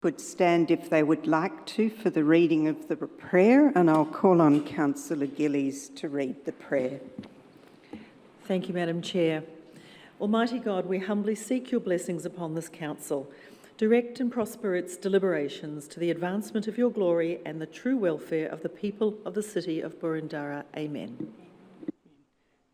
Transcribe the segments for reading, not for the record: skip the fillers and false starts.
Could stand if they would like to for the reading of the prayer, and I'll call on Councillor Gillies to read the prayer. Thank you, Madam Chair. Almighty God, we humbly seek your blessings upon this council. Direct and prosper its deliberations to the advancement of your glory and the true welfare of the people of the city of Boroondara. Amen.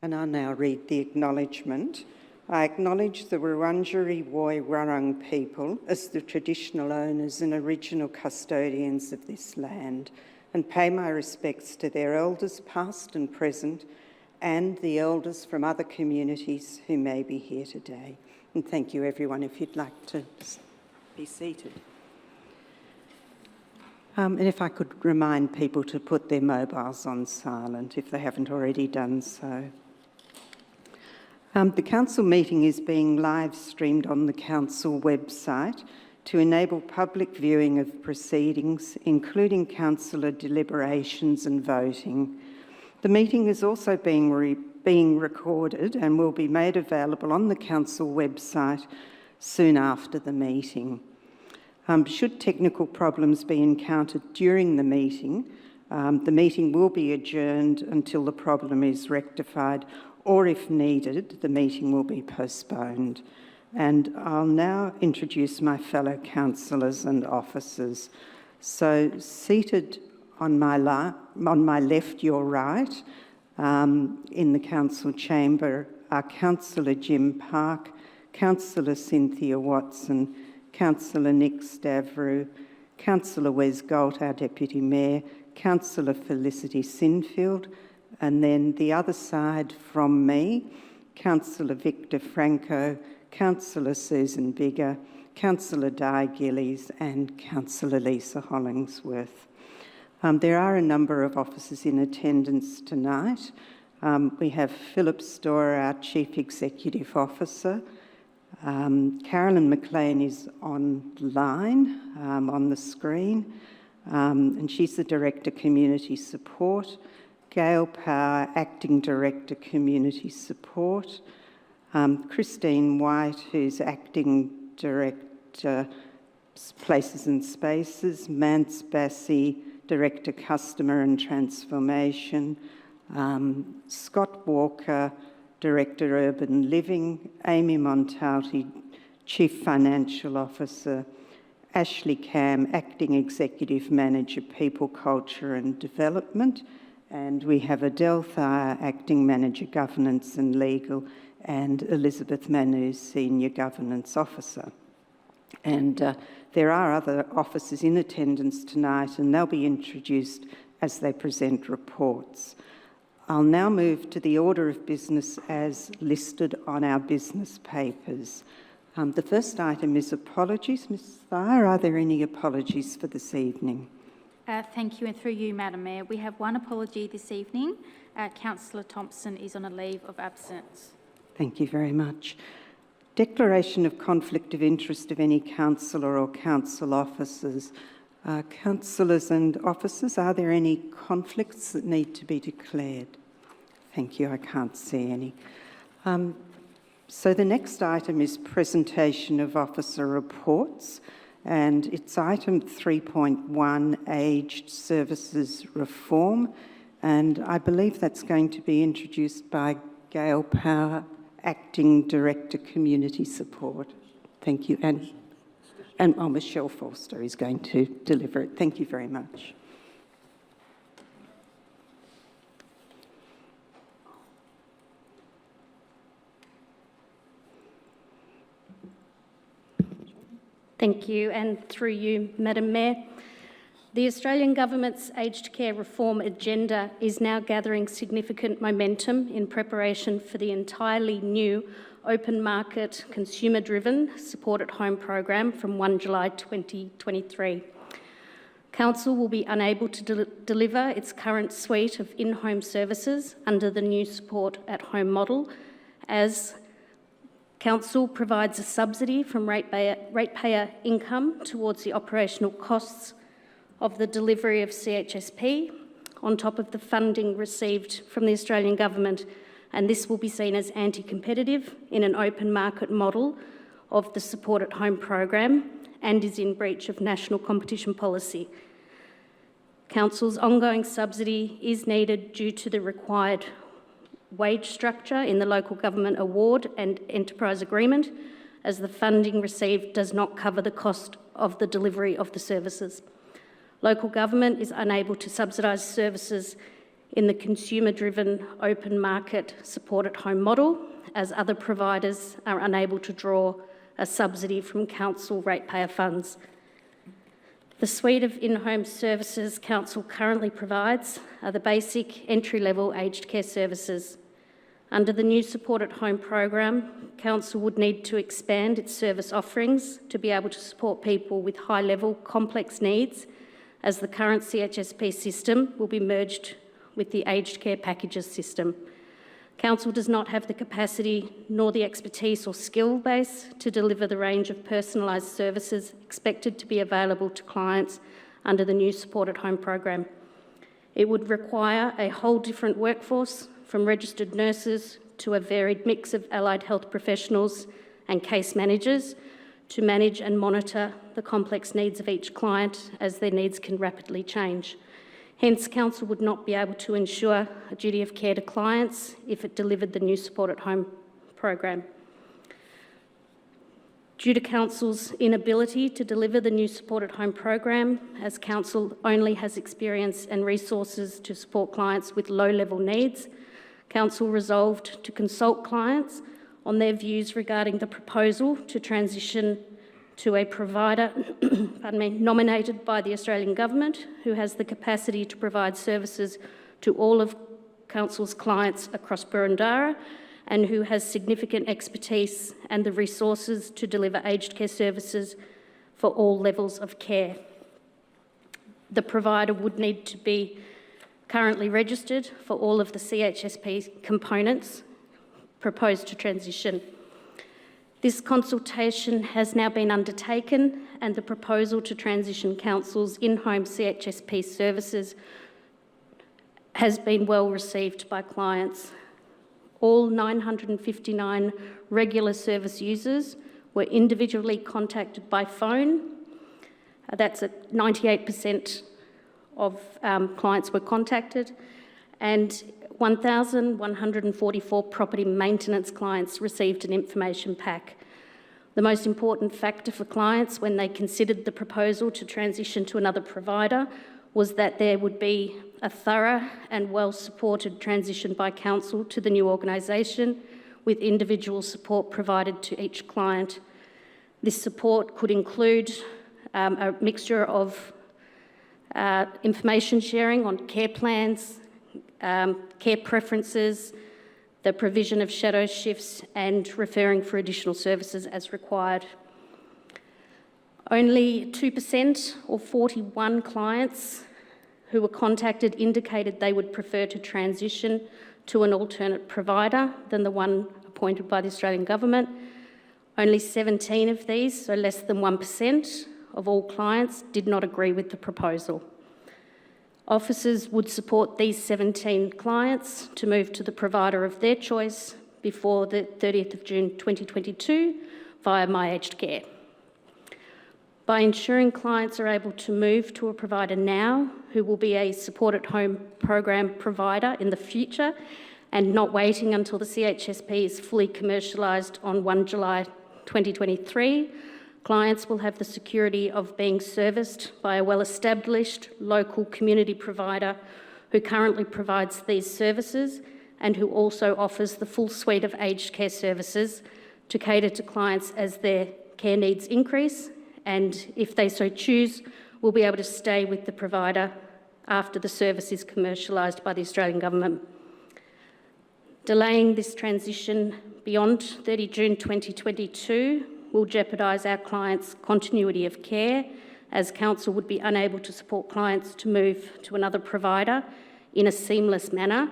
And I'll now read the acknowledgement. I acknowledge the Wurundjeri Woi Wurrung people as the traditional owners and original custodians of this land, and pay my respects to their elders past and present, and the elders from other communities who may be here today. And thank you everyone. If you'd like to be seated. And if I could remind people to put their mobiles on silent if they haven't already done so. The council meeting is being live streamed on the council website to enable public viewing of proceedings, including councillor deliberations and voting. The meeting is also being recorded and will be made available on the council website soon after the meeting. Should technical problems be encountered during the meeting will be adjourned until the problem is rectified, or if needed, the meeting will be postponed. And I'll now introduce my fellow councillors and officers. So seated on my left, your right, in the council chamber are Councillor Jim Park, Councillor Cynthia Watson, Councillor Nick Stavrou, Councillor Wes Galt, our Deputy Mayor, Councillor Felicity Sinfield, and then the other side from me, Councillor Victor Franco, Councillor Susan Bigger, Councillor Di Gillies and Councillor Lisa Hollingsworth. There are a number of officers in attendance tonight. We have Philip Storer, our Chief Executive Officer. Carolyn McLean is online on the screen, and she's the Director Community Support. Gail Power, Acting Director Community Support. Christine White, who's Acting Director Places and Spaces. Mance Bassi, Director Customer and Transformation. Scott Walker, Director Urban Living. Amy Montalti, Chief Financial Officer. Ashley Cam, Acting Executive Manager, People, Culture and Development. And we have Adele Thayer, Acting Manager, Governance and Legal, and Elizabeth Manu, Senior Governance Officer. And there are other officers in attendance tonight, and they'll be introduced as they present reports. I'll now move to the order of business as listed on our business papers. The first item is apologies. Ms. Thayer, are there any apologies for this evening? Thank you, and through you, Madam Mayor, we have one apology this evening. Councillor Thompson is on a leave of absence. Thank you very much. Declaration of conflict of interest of any councillor or council officers. Councillors and officers, are there any conflicts that need to be declared? Thank you, I can't see any. So the next item is presentation of officer reports. And it's item 3.1, Aged Services Reform. And I believe that's going to be introduced by Gail Power, Acting Director Community Support. Thank you. And Michelle Forster is going to deliver it. Thank you very much. Thank you, and through you, Madam Mayor. The Australian Government's aged care reform agenda is now gathering significant momentum in preparation for the entirely new open market, consumer-driven support at home program from 1 July 2023. Council will be unable to deliver its current suite of in-home services under the new support at home model, as Council provides a subsidy from ratepayer income towards the operational costs of the delivery of CHSP on top of the funding received from the Australian Government, and this will be seen as anti-competitive in an open market model of the support at home program and is in breach of national competition policy. Council's ongoing subsidy is needed due to the required wage structure in the local government award and enterprise agreement, as the funding received does not cover the cost of the delivery of the services. Local government is unable to subsidise services in the consumer-driven open market supported home model, as other providers are unable to draw a subsidy from council ratepayer funds. The suite of in-home services council currently provides are the basic entry-level aged care services. Under the new supported home program, council would need to expand its service offerings to be able to support people with high-level complex needs, as the current CHSP system will be merged with the aged care packages system. Council does not have the capacity nor the expertise or skill base to deliver the range of personalised services expected to be available to clients under the new supported home program. It would require a whole different workforce, from registered nurses to a varied mix of allied health professionals and case managers, to manage and monitor the complex needs of each client, as their needs can rapidly change. Hence, council would not be able to ensure a duty of care to clients if it delivered the new supported home program. Due to council's inability to deliver the new supported home program, as council only has experience and resources to support clients with low-level needs, council resolved to consult clients on their views regarding the proposal to transition to a provider nominated by the Australian Government, who has the capacity to provide services to all of council's clients across Boroondara, and who has significant expertise and the resources to deliver aged care services for all levels of care. The provider would need to be currently registered for all of the CHSP components proposed to transition. This consultation has now been undertaken, and the proposal to transition council's in-home CHSP services has been well received by clients. All 959 regular service users were individually contacted by phone. That's at 98% of clients were contacted, and 1,144 property maintenance clients received an information pack. The most important factor for clients when they considered the proposal to transition to another provider was that there would be a thorough and well-supported transition by council to the new organisation, with individual support provided to each client. This support could include a mixture of information sharing on care plans, care preferences, the provision of shadow shifts, and referring for additional services as required. Only 2%, or 41 clients who were contacted, indicated they would prefer to transition to an alternate provider than the one appointed by the Australian Government. Only 17 of these, so less than 1% of all clients, did not agree with the proposal. Officers would support these 17 clients to move to the provider of their choice before the 30th of June 2022 via My Aged Care. By ensuring clients are able to move to a provider now who will be a supported home program provider in the future, and not waiting until the CHSP is fully commercialised on 1 July 2023, clients will have the security of being serviced by a well-established local community provider who currently provides these services and who also offers the full suite of aged care services to cater to clients as their care needs increase, and if they so choose, will be able to stay with the provider after the service is commercialised by the Australian Government. Delaying this transition beyond 30 June 2022 will jeopardise our clients' continuity of care, as council would be unable to support clients to move to another provider in a seamless manner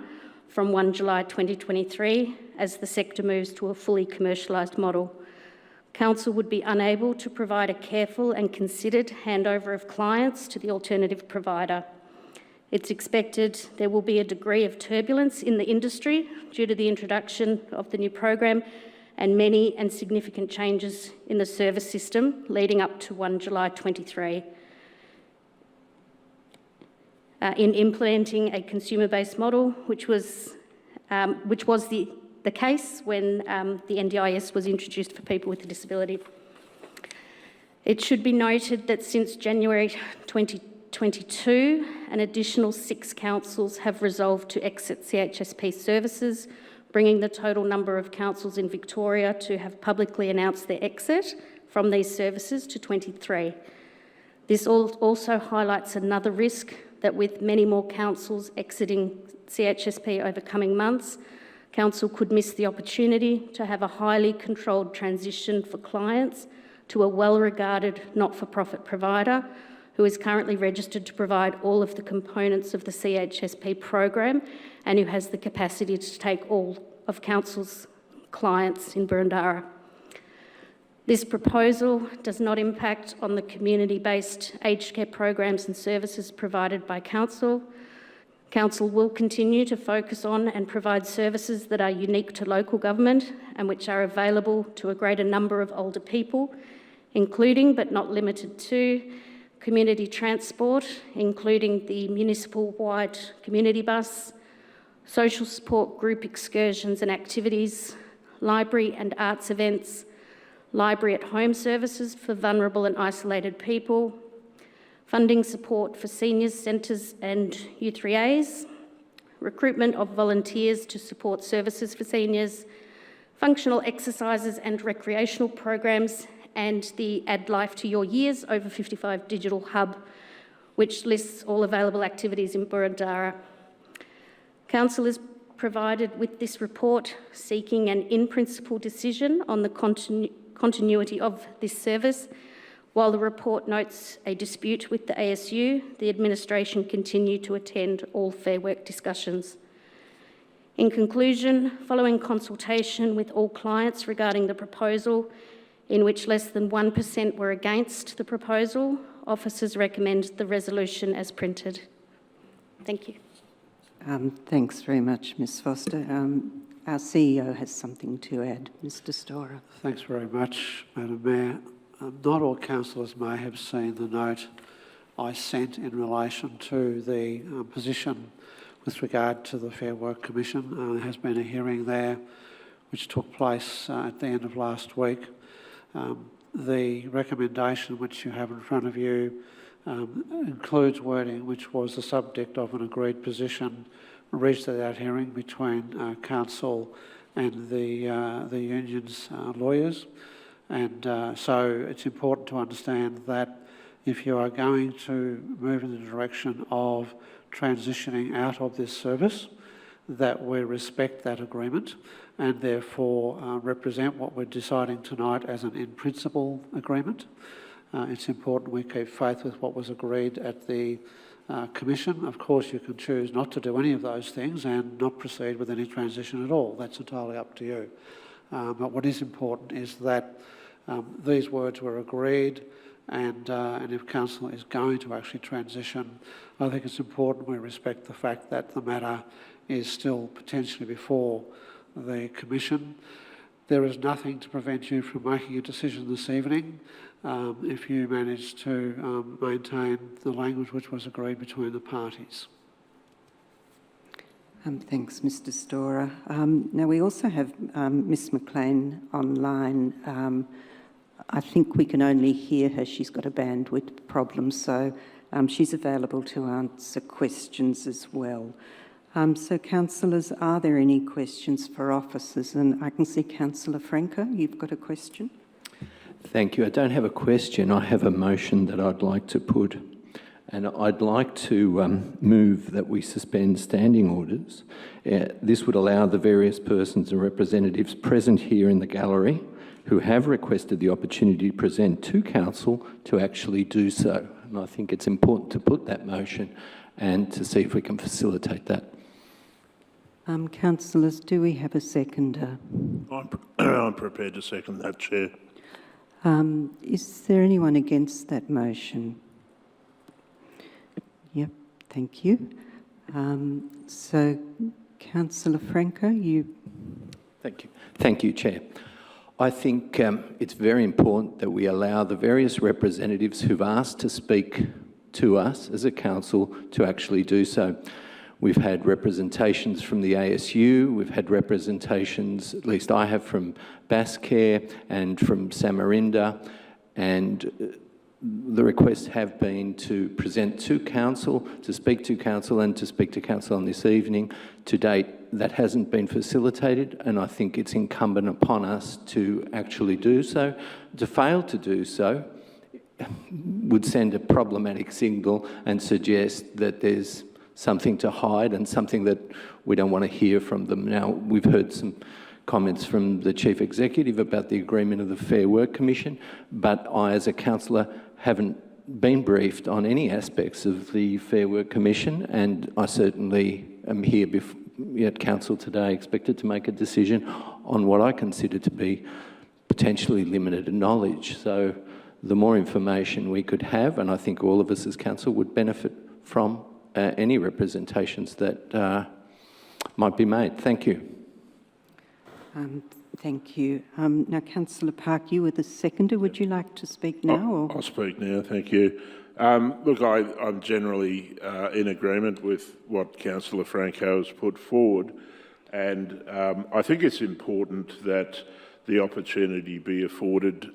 from 1 July 2023 as the sector moves to a fully commercialised model. Council would be unable to provide a careful and considered handover of clients to the alternative provider. It's expected there will be a degree of turbulence in the industry due to the introduction of the new program, and many and significant changes in the service system leading up to 1 July 23. In implementing a consumer-based model, which was the case when the NDIS was introduced for people with a disability. It should be noted that since January 2022, an additional 6 councils have resolved to exit CHSP services, bringing the total number of councils in Victoria to have publicly announced their exit from these services to 23. This also highlights another risk that with many more councils exiting CHSP over coming months, council could miss the opportunity to have a highly controlled transition for clients to a well-regarded not-for-profit provider who is currently registered to provide all of the components of the CHSP program and who has the capacity to take all of council's clients in Boroondara. This proposal does not impact on the community-based aged care programs and services provided by council. Council will continue to focus on and provide services that are unique to local government and which are available to a greater number of older people, including but not limited to community transport, including the municipal-wide community bus, social support group excursions and activities, library and arts events, library at home services for vulnerable and isolated people, funding support for seniors centres and U3As, recruitment of volunteers to support services for seniors, functional exercises and recreational programs, and the Add Life to Your Years Over 55 digital hub, which lists all available activities in Boroondara. Council is provided with this report seeking an in-principle decision on the continuity of this service. While the report notes a dispute with the ASU, the administration continue to attend all Fair Work discussions. In conclusion, following consultation with all clients regarding the proposal, in which less than 1% were against the proposal, officers recommend the resolution as printed. Thank you. Thanks very much, Ms Foster. Our CEO has something to add. Mr Storer. Thanks very much, Madam Mayor. Not all councillors may have seen the note I sent in relation to the position with regard to the Fair Work Commission. There has been a hearing there which took place at the end of last week. The recommendation which you have in front of you includes wording which was the subject of an agreed position reached at that hearing between council and the union's lawyers. And so it's important to understand that if you are going to move in the direction of transitioning out of this service, that we respect that agreement and therefore represent what we're deciding tonight as an in-principle agreement. It's important we keep faith with what was agreed at the Commission. Of course, you can choose not to do any of those things and not proceed with any transition at all. That's entirely up to you. But what is important is that these words were agreed, and if Council is going to actually transition, I think it's important we respect the fact that the matter is still potentially before the Commission. There is nothing to prevent you from making a decision this evening if you manage to maintain the language which was agreed between the parties. Thanks, Mr Storer. Now, we also have Ms McLean online. I think we can only hear her. She's got a bandwidth problem, so she's available to answer questions as well. So, councillors, are there any questions for officers? And I can see Councillor Franco, you've got a question. Thank you. I don't have a question. I have a motion that I'd like to put. And I'd like to move that we suspend standing orders. This would allow the various persons and representatives present here in the gallery who have requested the opportunity to present to Council to actually do so. And I think it's important to put that motion and to see if we can facilitate that. Councillors, do we have a seconder? I'm prepared to second that, Chair. Is there anyone against that motion? Yep, thank you. So, Councillor Franco, you... Thank you. Thank you, Chair. I think it's very important that we allow the various representatives who've asked to speak to us as a council to actually do so. We've had representations from the ASU, we've had representations, at least I have, from Bascare and from Samarinda, and the requests have been to present to council, to speak to council and to speak to council on this evening. To date, that hasn't been facilitated, and I think it's incumbent upon us to actually do so. To fail to do so would send a problematic signal and suggest that there's something to hide and something that we don't want to hear from them. Now, we've heard some comments from the Chief Executive about the agreement of the Fair Work Commission, but I, as a councillor, haven't been briefed on any aspects of the Fair Work Commission, and I certainly am here at council today expected to make a decision on what I consider to be potentially limited knowledge. So the more information we could have, and I think all of us as council would benefit from any representations that might be made. Thank you. Thank you. Now, Councillor Park, you were the seconder. Would you like to speak now? Or? I'll speak now, thank you. Look, I'm generally in agreement with what Councillor Franco has put forward, and I think it's important that the opportunity be afforded.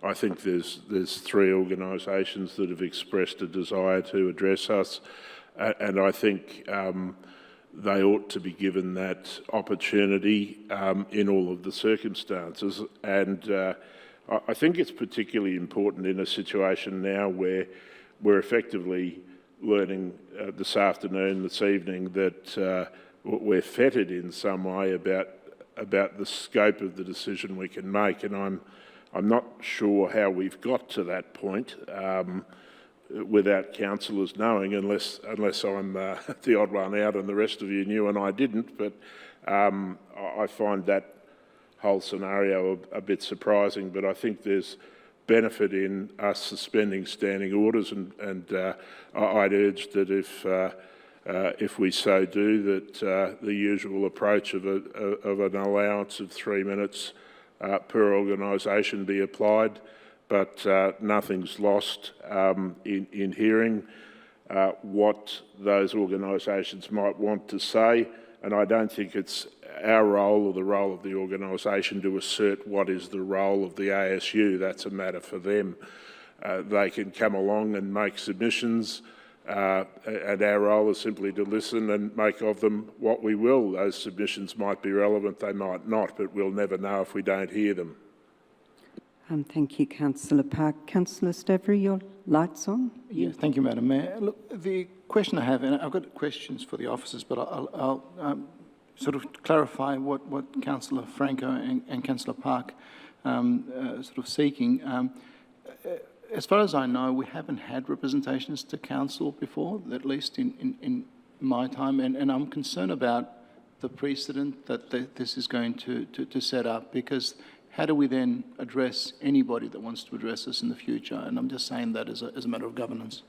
I think there's three organisations that have expressed a desire to address us, and I think they ought to be given that opportunity in all of the circumstances. And I think it's particularly important in a situation now where we're effectively learning this afternoon, this evening, that we're fettered in some way about the scope of the decision we can make. And I'm not sure how we've got to that point without councillors knowing, unless I'm the odd one out and the rest of you knew and I didn't. But I find that whole scenario a bit surprising, but I think there's benefit in us suspending standing orders, and I'd urge that if we so do, that the usual approach of an allowance of 3 minutes per organisation be applied, but nothing's lost in hearing what those organisations might want to say, and I don't think it's our role or the role of the organisation to assert what is the role of the ASU. That's a matter for them. They can come along and make submissions, and our role is simply to listen and make of them what we will. Those submissions might be relevant, they might not, but we'll never know if we don't hear them. Thank you, Councillor Park. Councillor Stavrey, your light's on. Yeah, thank you, Madam Mayor. Look, the question I have, and I've got questions for the officers, but I'll sort of clarify what Councillor Franco and Councillor Park sort of seeking. As far as I know, we haven't had representations to council before, at least in my time, and I'm concerned about the precedent that this is going to set up, because how do we then address anybody that wants to address us in the future? And I'm just saying that as a matter of governance.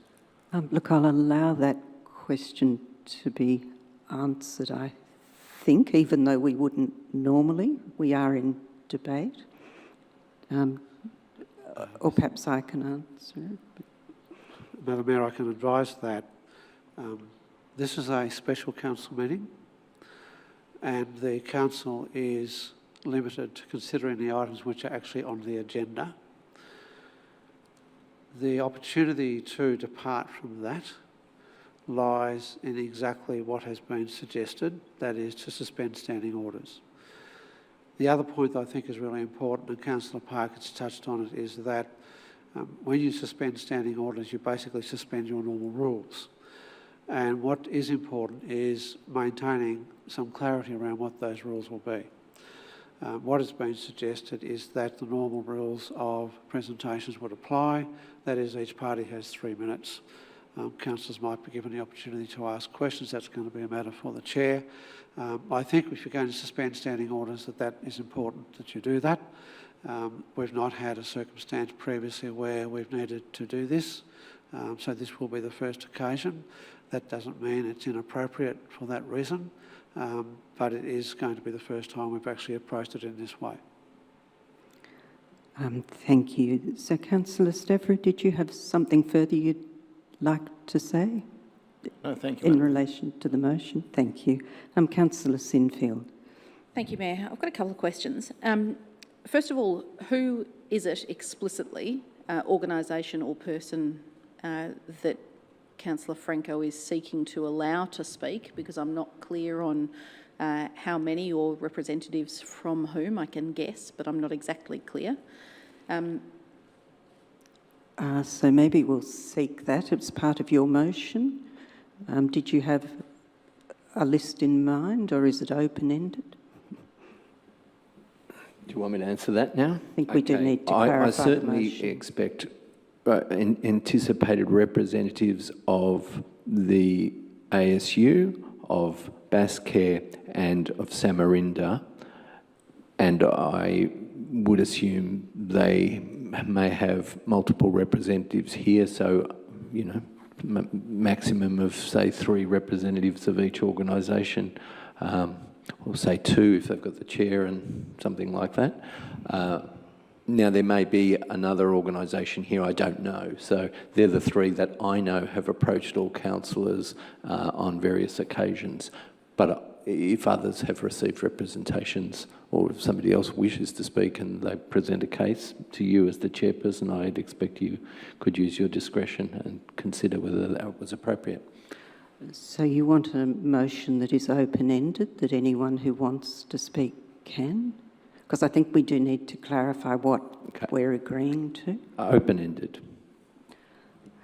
Look, I'll allow that question to be answered, I think, even though we wouldn't normally. We are in debate. Or perhaps I can answer it. Madam Mayor, I can advise that this is a special council meeting, and the council is limited to considering the items which are actually on the agenda. The opportunity to depart from that lies in exactly what has been suggested, that is to suspend standing orders. The other point that I think is really important, and Councillor Park has touched on it, is that when you suspend standing orders, you basically suspend your normal rules. And what is important is maintaining some clarity around what those rules will be. What has been suggested is that the normal rules of presentations would apply. That is, each party has 3 minutes. Councillors might be given the opportunity to ask questions. That's going to be a matter for the chair. I think if you're going to suspend standing orders, that is important that you do that. We've not had a circumstance previously where we've needed to do this, so this will be the first occasion. That doesn't mean it's inappropriate for that reason, but it is going to be the first time we've actually approached it in this way. Thank you. So, Councillor Stavro, did you have something further you'd like to say No, thank you, in Madam. relation to the motion? Thank you. Councillor Sinfield. Thank you, Mayor. I've got a couple of questions. First of all, who is it explicitly, organisation or person, that Councillor Franco is seeking to allow to speak? Because I'm not clear on how many or representatives from whom. I can guess, but I'm not exactly clear. So maybe we'll seek that. It's part of your motion. Did you have a list in mind, or is it open-ended? Do you want me to answer that now? I think we do need to clarify I the certainly motion. expect anticipated representatives of the ASU, of Bascare and of Samarinda, and I would assume they may have multiple representatives here, so, you know, maximum of, say, 3 representatives of each organisation, or say 2 if they've got the chair and something like that. Now, there may be another organisation here, I don't know. So they're the 3 that I know have approached all councillors on various occasions. But if others have received representations, or if somebody else wishes to speak and they present a case to you as the chairperson, I'd expect you could use your discretion and consider whether that was appropriate. So you want a motion that is open-ended, that anyone who wants to speak can? Because I think we do need to clarify what we're agreeing to. Open-ended.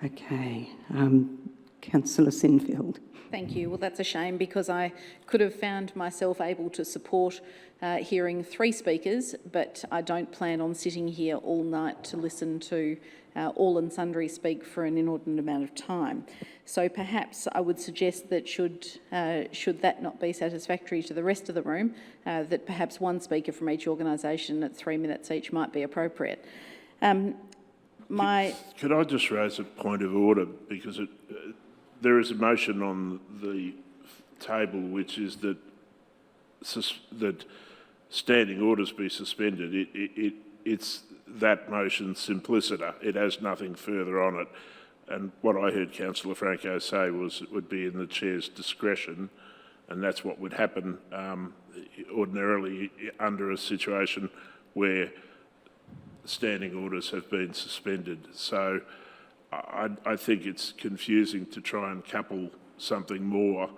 Okay. Councillor Sinfield. Thank you. Well, that's a shame, because I could have found myself able to support hearing 3 speakers, but I don't plan on sitting here all night to listen to all and sundry speak for an inordinate amount of time. So perhaps I would suggest that should that not be satisfactory to the rest of the room, that perhaps 1 speaker from each organisation at 3 minutes each might be appropriate. Could I just raise a point of order, because there is a motion on the table which is that that standing orders be suspended. It's that motion simpliciter. It has nothing further on it. And what I heard Councillor Franco say was it would be in the chair's discretion, and that's what would happen ordinarily under a situation where standing orders have been suspended. So I think it's confusing to try and couple something more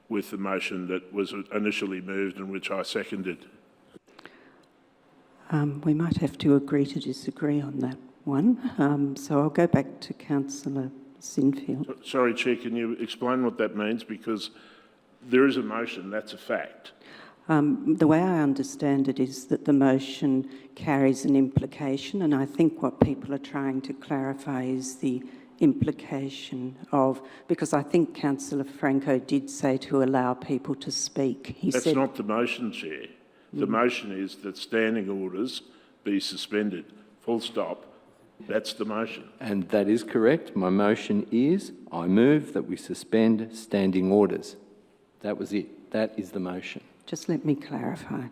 with the motion that was initially moved and which I seconded. We might have to agree to disagree on that one. So I'll go back to Councillor Sinfield. Sorry, Chair, can you explain what that means? Because there is a motion, that's a fact. The way I understand it is that the motion carries an implication, and I think what people are trying to clarify is the implication of, because I think Councillor Franco did say to allow people to speak. That's not the motion, Chair. The motion is that standing orders be suspended. Full stop. That's the motion. And that is correct. My motion is, I move that we suspend standing orders. That was it. That is the motion. Just let me clarify.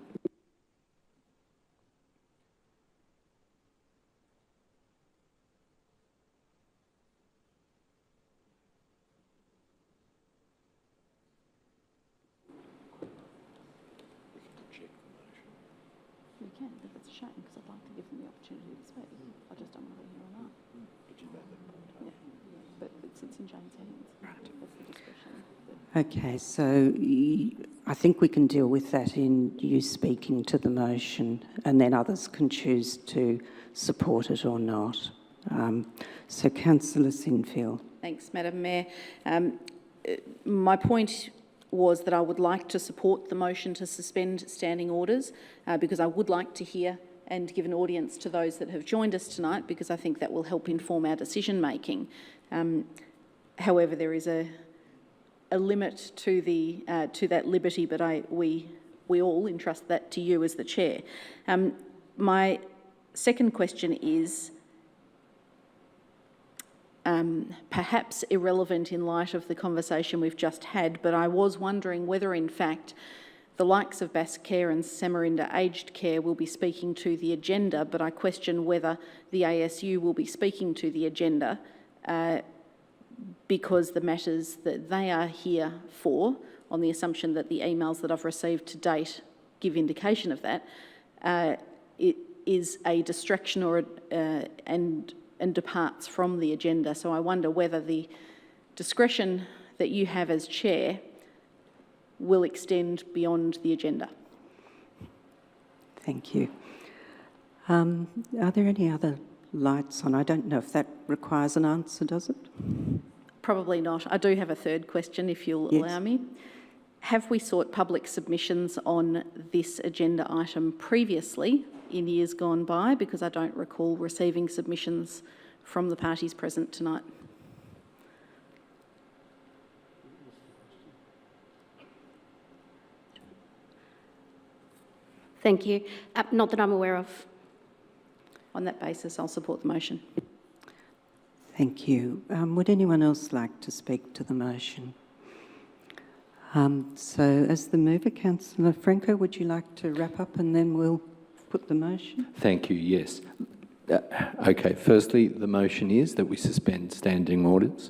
We can, but it's a shame, because I'd like to give them the opportunity to speak. I just don't want to be here all night. Yeah, but it sits in Jane's hands. Right. That's the discretion. Okay, so I think we can deal with that in you speaking to the motion, and then others can choose to support it or not. So Councillor Sinfield. Thanks, Madam Mayor. My point was that I would like to support the motion to suspend standing orders, because I would like to hear and give an audience to those that have joined us tonight, because I think that will help inform our decision making. However, there is a limit to that liberty, but we all entrust that to you as the chair. My second question is perhaps irrelevant in light of the conversation we've just had, but I was wondering whether in fact the likes of Bascare and Samarinda Aged Care will be speaking to the agenda, but I question whether the ASU will be speaking to the agenda because the matters that they are here for, on the assumption that the emails that I've received to date give indication of that, it is a distraction or and departs from the agenda. So I wonder whether the discretion that you have as chair will extend beyond the agenda. Thank you. Are there any other lights on? I don't know if that requires an answer, does it? Probably not. I do have a third question, if you'll allow me. Have we sought public submissions on this agenda item previously in years gone by? Because I don't recall receiving submissions from the parties present tonight. Thank you. Not that I'm aware of. On that basis, I'll support the motion. Thank you. Would anyone else like to speak to the motion? So as the mover, Councillor Franco, would you like to wrap up and then we'll put the motion? Thank you, yes. Okay, firstly, the motion is that we suspend standing orders.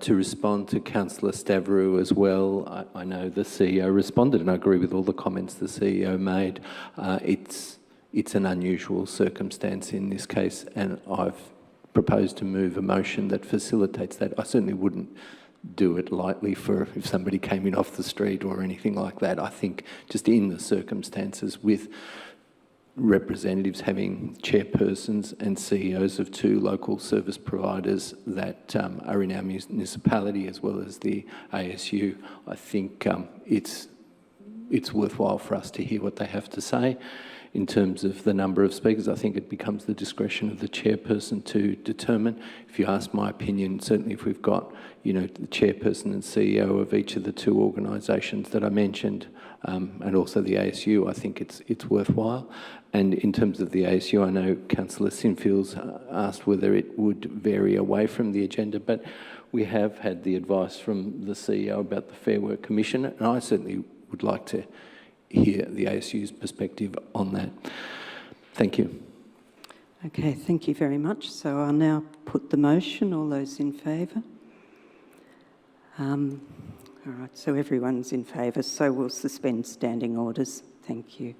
To respond to Councillor Stavrou as well, I know the CEO responded and I agree with all the comments the CEO made. It's an unusual circumstance in this case, and I've proposed to move a motion that facilitates that. I certainly wouldn't do it lightly for if somebody came in off the street or anything like that. I think just in the circumstances with representatives having chairpersons and CEOs of two local service providers that are in our municipality as well as the ASU, I think it's worthwhile for us to hear what they have to say. In terms of the number of speakers, I think it becomes the discretion of the chairperson to determine. If you ask my opinion, certainly if we've got, the chairperson and CEO of each of the two organisations that I mentioned, and also the ASU, I think it's worthwhile. And in terms of the ASU, I know Councillor Sinfield's asked whether it would vary away from the agenda, but we have had the advice from the CEO about the Fair Work Commission, and I certainly would like to hear the ASU's perspective on that. Thank you. Okay, thank you very much. So I'll now put the motion. All those in favour? All right, so everyone's in favour, so we'll suspend standing orders. Thank you.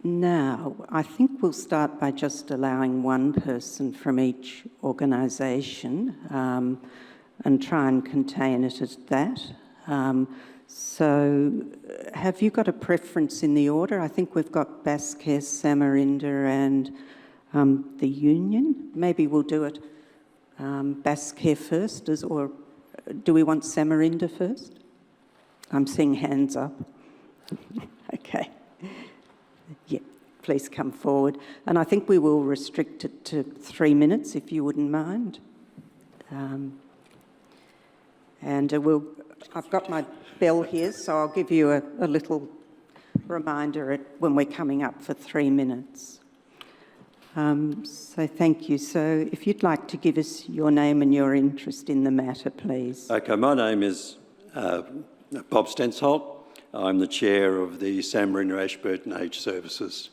Now, I think we'll start by just allowing one person from each organisation and try and contain it as that. So have you got a preference in the order? I think we've got Bascare, Samarinda and the Union. Maybe we'll do it Bascare first, or do we want Samarinda first? I'm seeing hands up. Okay. Yeah, please come forward. And I think we will restrict it to 3 minutes, if you wouldn't mind. I've got my bell here, so I'll give you a little reminder when we're coming up for 3 minutes. So thank you. So if you'd like to give us your name and your interest in the matter, please. Okay, my name is Bob Stensholt. I'm the chair of the Samarinda Ashburton Aged Services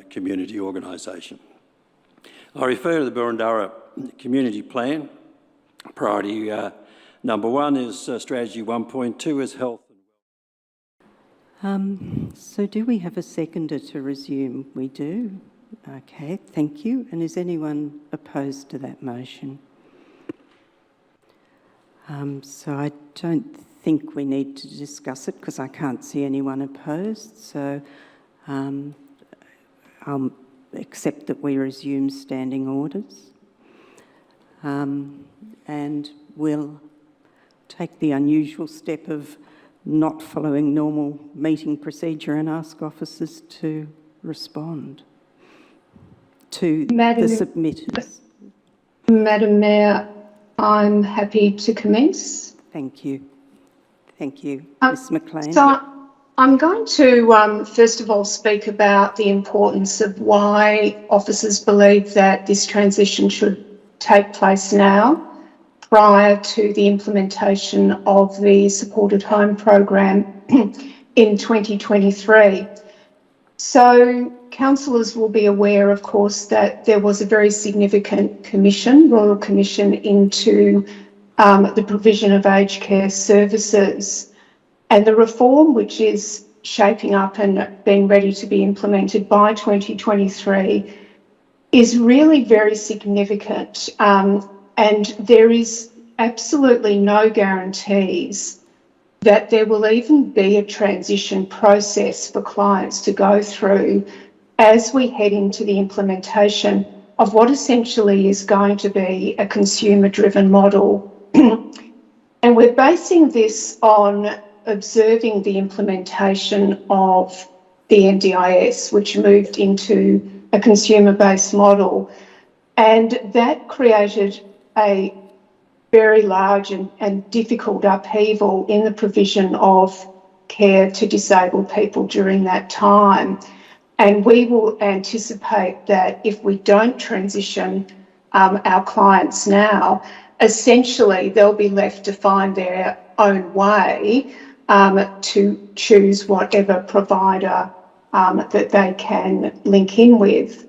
community organisation. I refer to the Burundara Community Plan. Priority number 1 is strategy 1.2 is health. So do we have a seconder to resume? We do. Okay, thank you. And is anyone opposed to that motion? So I don't think we need to discuss it because I can't see anyone opposed. So I'll accept that we resume standing orders. And we'll take the unusual step of not following normal meeting procedure and ask officers to respond to the submitters. Madam Mayor, I'm happy to commence. Thank you. Thank you, Ms McLean. So I'm going to, first of all, speak about the importance of why officers believe that this transition should take place now. prior to the implementation of the supported home program in 2023. So councillors will be aware, of course, that there was a very significant Royal Commission into the provision of aged care services. And the reform, which is shaping up and being ready to be implemented by 2023, is really very significant. And there is absolutely no guarantees that there will even be a transition process for clients to go through as we head into the implementation of what essentially is going to be a consumer-driven model. And we're basing this on observing the implementation of the NDIS, which moved into a consumer-based model. And that created a very large and difficult upheaval in the provision of care to disabled people during that time. And we will anticipate that if we don't transition our clients now, essentially they'll be left to find their own way to choose whatever provider that they can link in with.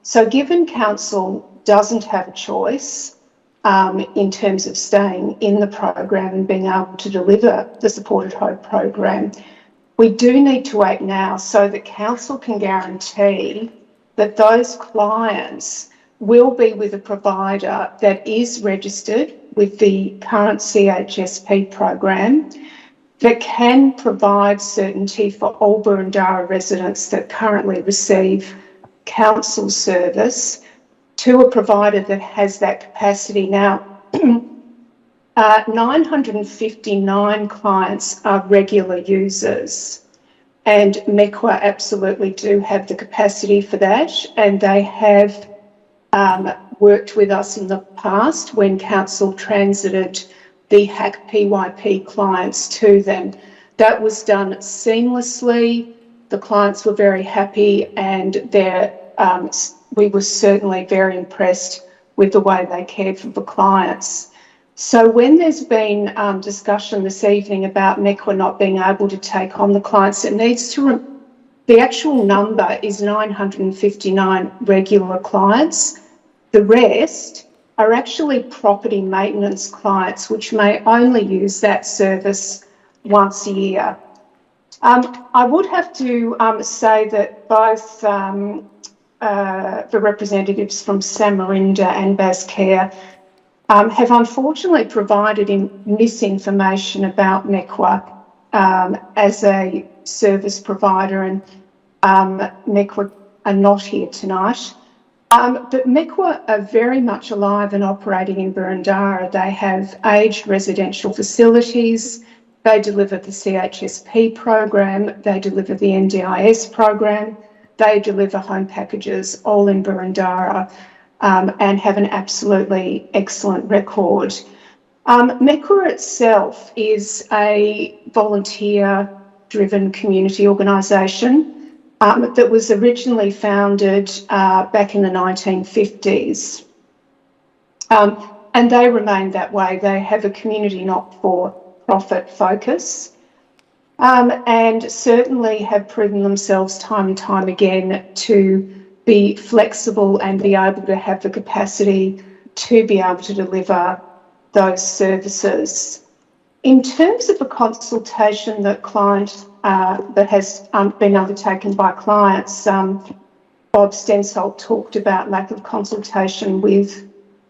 So given council doesn't have a choice in terms of staying in the program and being able to deliver the supported home program, we do need to act now so that council can guarantee that those clients will be with a provider that is registered with the current CHSP program, that can provide certainty for all Boroondara residents that currently receive council service to a provider that has that capacity. Now, 959 clients are regular users, and MECWA absolutely do have the capacity for that, and they have worked with us in the past when council transited the HAC PYP clients to them. That was done seamlessly. The clients were very happy, and we were certainly very impressed with the way they cared for the clients. So when there's been discussion this evening about MECWA not being able to take on the clients, it needs to, the actual number is 959 regular clients. The rest are actually property maintenance clients, which may only use that service once a year. I would have to say that both the representatives from Samarinda and Bascare have unfortunately provided misinformation about MECWA as a service provider, and MECWA are not here tonight. But MECWA are very much alive and operating in Boroondara. They have aged residential facilities, they deliver the CHSP program, they deliver the NDIS program, they deliver home packages, all in Boroondara, and have an absolutely excellent record. MECWA itself is a volunteer-driven community organisation that was originally founded back in the 1950s. And they remain that way. They have a community not-for-profit focus, and certainly have proven themselves time and time again to be flexible and be able to have the capacity to be able to deliver those services. In terms of a consultation that has been undertaken by clients, Bob Stensholt talked about lack of consultation with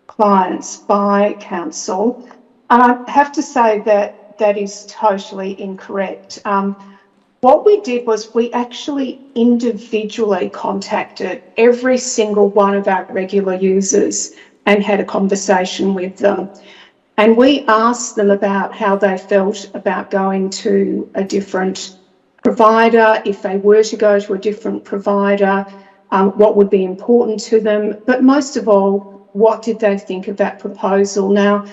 clients by council. And I have to say that that is totally incorrect. What we did was we actually individually contacted every single one of our regular users and had a conversation with them. And we asked them about how they felt about going to a different provider, if they were to go to a different provider, what would be important to them, but most of all, what did they think of that proposal? Now,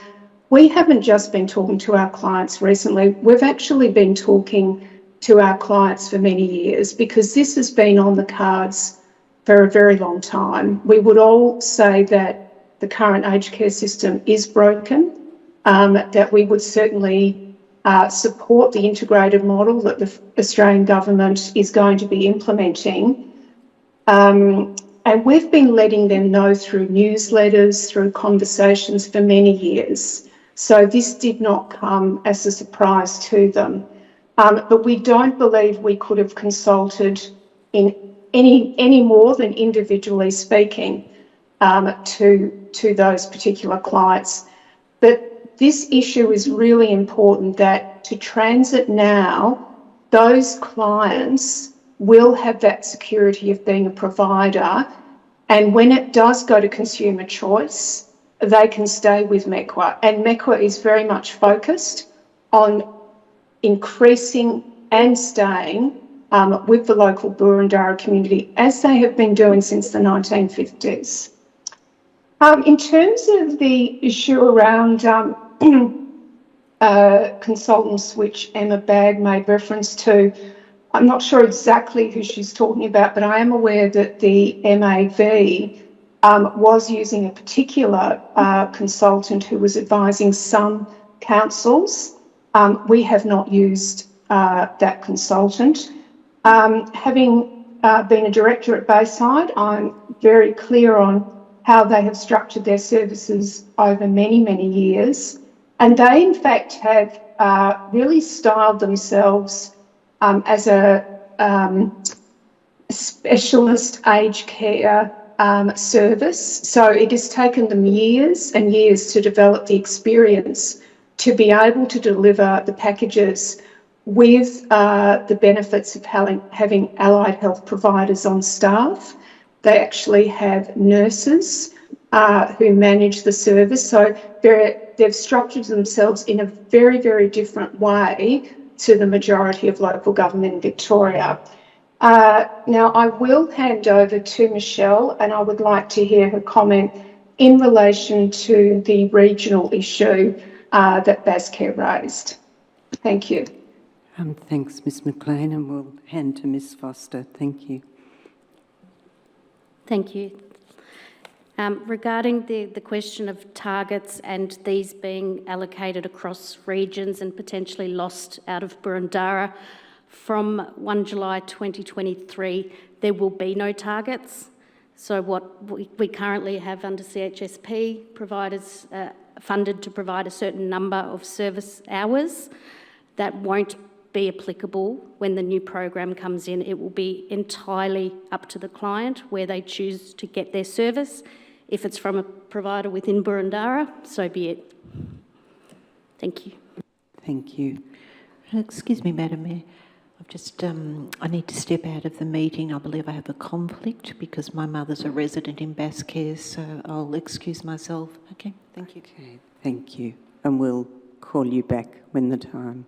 we haven't just been talking to our clients recently, we've actually been talking to our clients for many years, because this has been on the cards for a very long time. We would all say that the current aged care system is broken, that we would certainly support the integrated model that the Australian government is going to be implementing. And we've been letting them know through newsletters, through conversations for many years. So this did not come as a surprise to them. But we don't believe we could have consulted in any more than individually speaking to those particular clients. But this issue is really important, that to transit now, those clients will have that security of being a provider, and when it does go to consumer choice, they can stay with MECWA. And MECWA is very much focused on increasing and staying with the local Boroondara community, as they have been doing since the 1950s. In terms of the issue around consultants, which Emma Bagg made reference to, I'm not sure exactly who she's talking about, but I am aware that the MAV was using a particular consultant who was advising some councils. We have not used that consultant. Having been a director at Bayside, I'm very clear on how they have structured their services over many, many years. And they, in fact, have really styled themselves as a specialist aged care service. So it has taken them years and years to develop the experience to be able to deliver the packages with the benefits of having allied health providers on staff. They actually have nurses who manage the service. So they've structured themselves in a very, very different way to the majority of local government in Victoria. Now, I will hand over to Michelle, and I would like to hear her comment in relation to the regional issue that BasCare raised. Thank you. Thanks, Ms McLean, and we'll hand to Ms Foster. Thank you. Thank you. Regarding the question of targets and these being allocated across regions and potentially lost out of Boroondara, from 1 July 2023, there will be no targets. So what we currently have under CHSP, providers funded to provide a certain number of service hours, that won't be applicable when the new program comes in. It will be entirely up to the client where they choose to get their service. If it's from a provider within Boroondara, so be it. Thank you. Thank you. Excuse me, Madam Mayor. I've just, I need to step out of the meeting. I believe I have a conflict because my mother's a resident in BasCare, so I'll excuse myself. Okay, thank you. Okay, thank you. And we'll call you back when the time.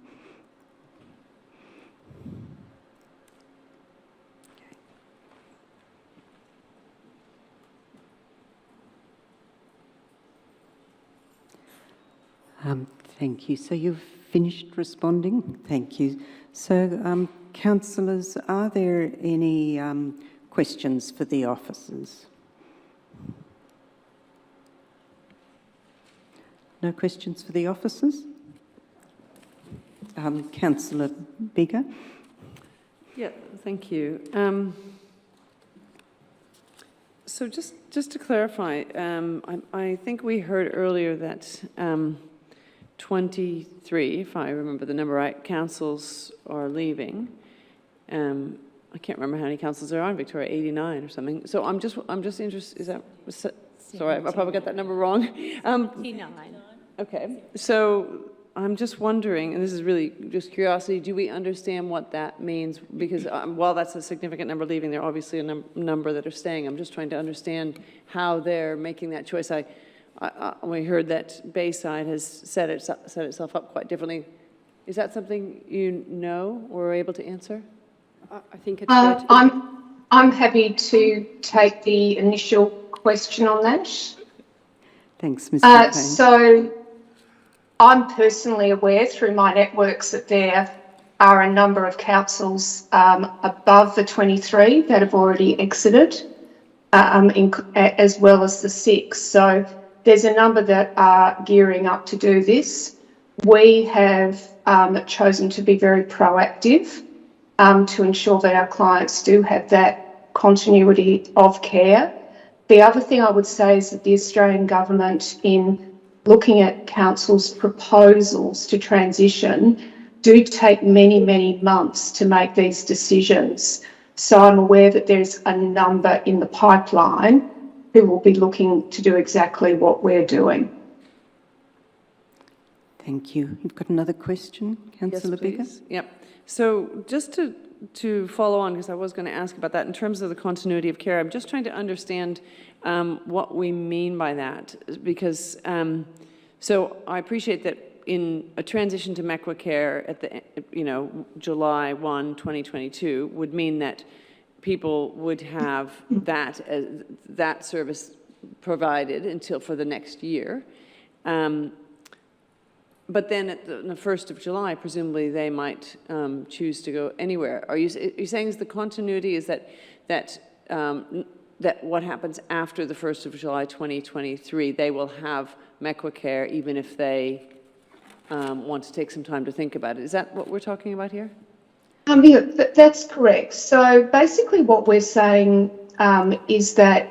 Thank you. So you've finished responding? Thank you. So, councillors, are there any questions for the officers? No questions for the officers? Councillor Biggar? Yeah, thank you. So just to clarify, I think we heard earlier that 23, if I remember the number right, councils are leaving. I can't remember how many councils there are in Victoria, 89 or something. So I'm just interested, is that, sorry, I probably got that number wrong. 89. Okay, so I'm just wondering, and this is really just curiosity, do we understand what that means? Because while that's a significant number leaving, there are obviously a number that are staying. I'm just trying to understand how they're making that choice. We heard that Bayside has set itself up quite differently. Is that something you know or are able to answer? I think it's I'm happy to take the initial question on that. Thanks, Ms. McLean. So I'm personally aware through my networks that there are a number of councils above the 23 that have already exited, as well as the 6. So there's a number that are gearing up to do this. We have chosen to be very proactive to ensure that our clients do have that continuity of care. The other thing I would say is that the Australian government, in looking at council's proposals to transition, do take many, many months to make these decisions. So I'm aware that there's a number in the pipeline who will be looking to do exactly what we're doing. Thank you. You've got another question, Councillor Biggar? Yep. So just to follow on, because I was going to ask about that, in terms of the continuity of care, I'm just trying to understand what we mean by that, because so I appreciate that in a transition to MECWA care at the, July 1, 2022 would mean that people would have that service provided until for the next year. But then at the 1st of July, presumably they might choose to go anywhere. Are you saying the continuity is that what happens after the 1st of July 2023, they will have MECWA care even if they want to take some time to think about it? Is that what we're talking about here? Yeah, that's correct. So basically what we're saying is that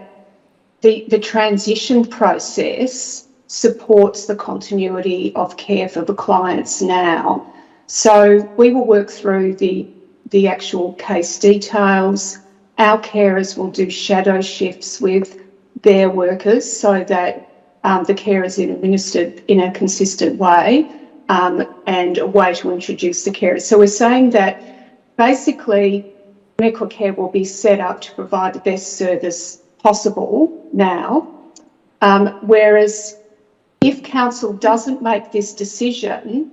the transition process supports the continuity of care for the clients now. So we will work through the actual case details. Our carers will do shadow shifts with their workers so that the care is administered in a consistent way and a way to introduce the carers. So we're saying that basically MECWA care will be set up to provide the best service possible now, whereas if council doesn't make this decision,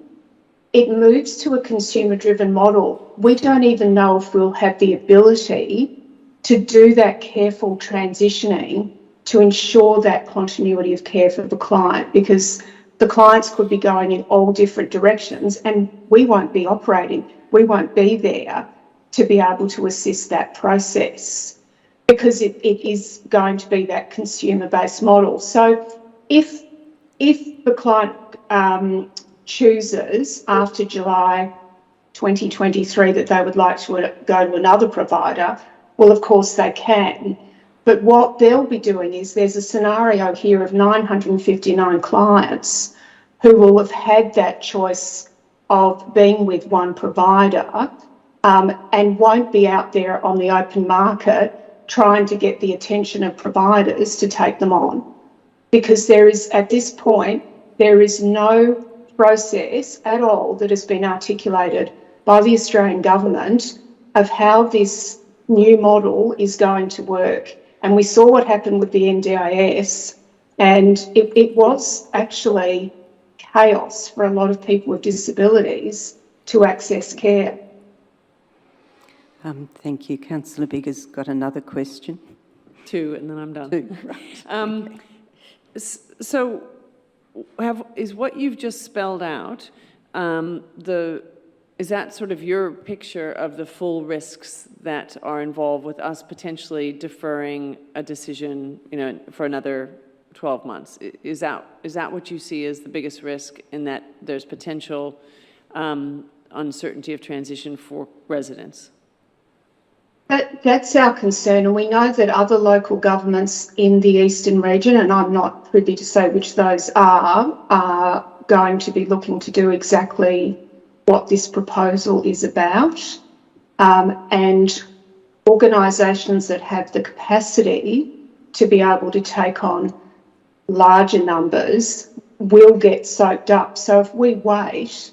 it moves to a consumer-driven model. We don't even know if we'll have the ability to do that careful transitioning to ensure that continuity of care for the client, because the clients could be going in all different directions and we won't be operating. We won't be there to be able to assist that process because it is going to be that consumer-based model. So if the client chooses after July 2023 that they would like to go to another provider, well, of course they can. But what they'll be doing is there's a scenario here of 959 clients who will have had that choice of being with one provider and won't be out there on the open market trying to get the attention of providers to take them on. Because there is, at this point, there is no process at all that has been articulated by the Australian government of how this new model is going to work. And we saw what happened with the NDIS, and it was actually chaos for a lot of people with disabilities to access care. Thank you. Councillor Biggar's got another question. Two, and then I'm done. Two, right. So, is what you've just spelled out, is that sort of your picture of the full risks that are involved with us potentially deferring a decision, for another 12 months? Is that what you see as the biggest risk, in that there's potential uncertainty of transition for residents? That's our concern, and we know that other local governments in the eastern region, and I'm not privy to say which those are going to be looking to do exactly what this proposal is about, and organisations that have the capacity to be able to take on larger numbers will get soaked up. So if we wait,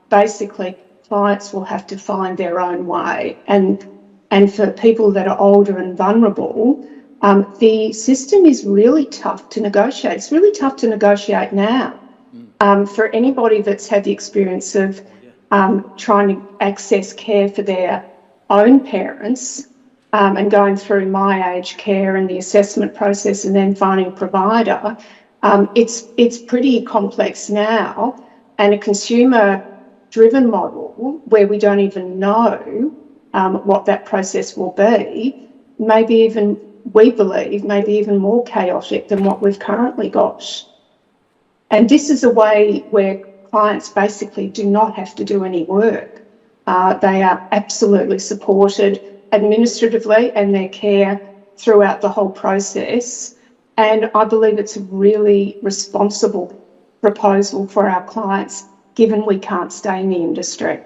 basically clients will have to find their own way. And for people that are older and vulnerable, the system is really tough to negotiate. It's really tough to negotiate now. For anybody that's had the experience of trying to access care for their own parents and going through my aged care and the assessment process and then finding a provider, it's pretty complex now. And a consumer-driven model where we don't even know what that process will be, maybe even we believe, may be even more chaotic than what we've currently got. And this is a way where clients basically do not have to do any work. They are absolutely supported administratively and their care throughout the whole process. And I believe it's a really responsible proposal for our clients, given we can't stay in the industry.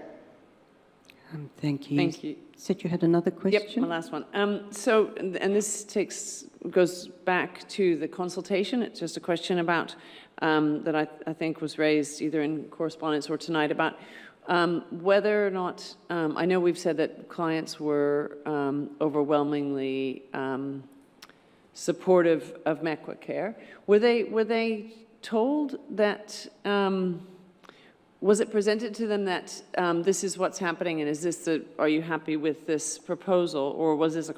Thank you. Thank you. Said you had another question? Yep, my last one. So, and this goes back to the consultation. It's just a question about, that I think was raised either in correspondence or tonight about whether or not, I know we've said that clients were overwhelmingly supportive of MECWA Care. Were they told that, was it presented to them that this is what's happening and is this are you happy with this proposal, or was this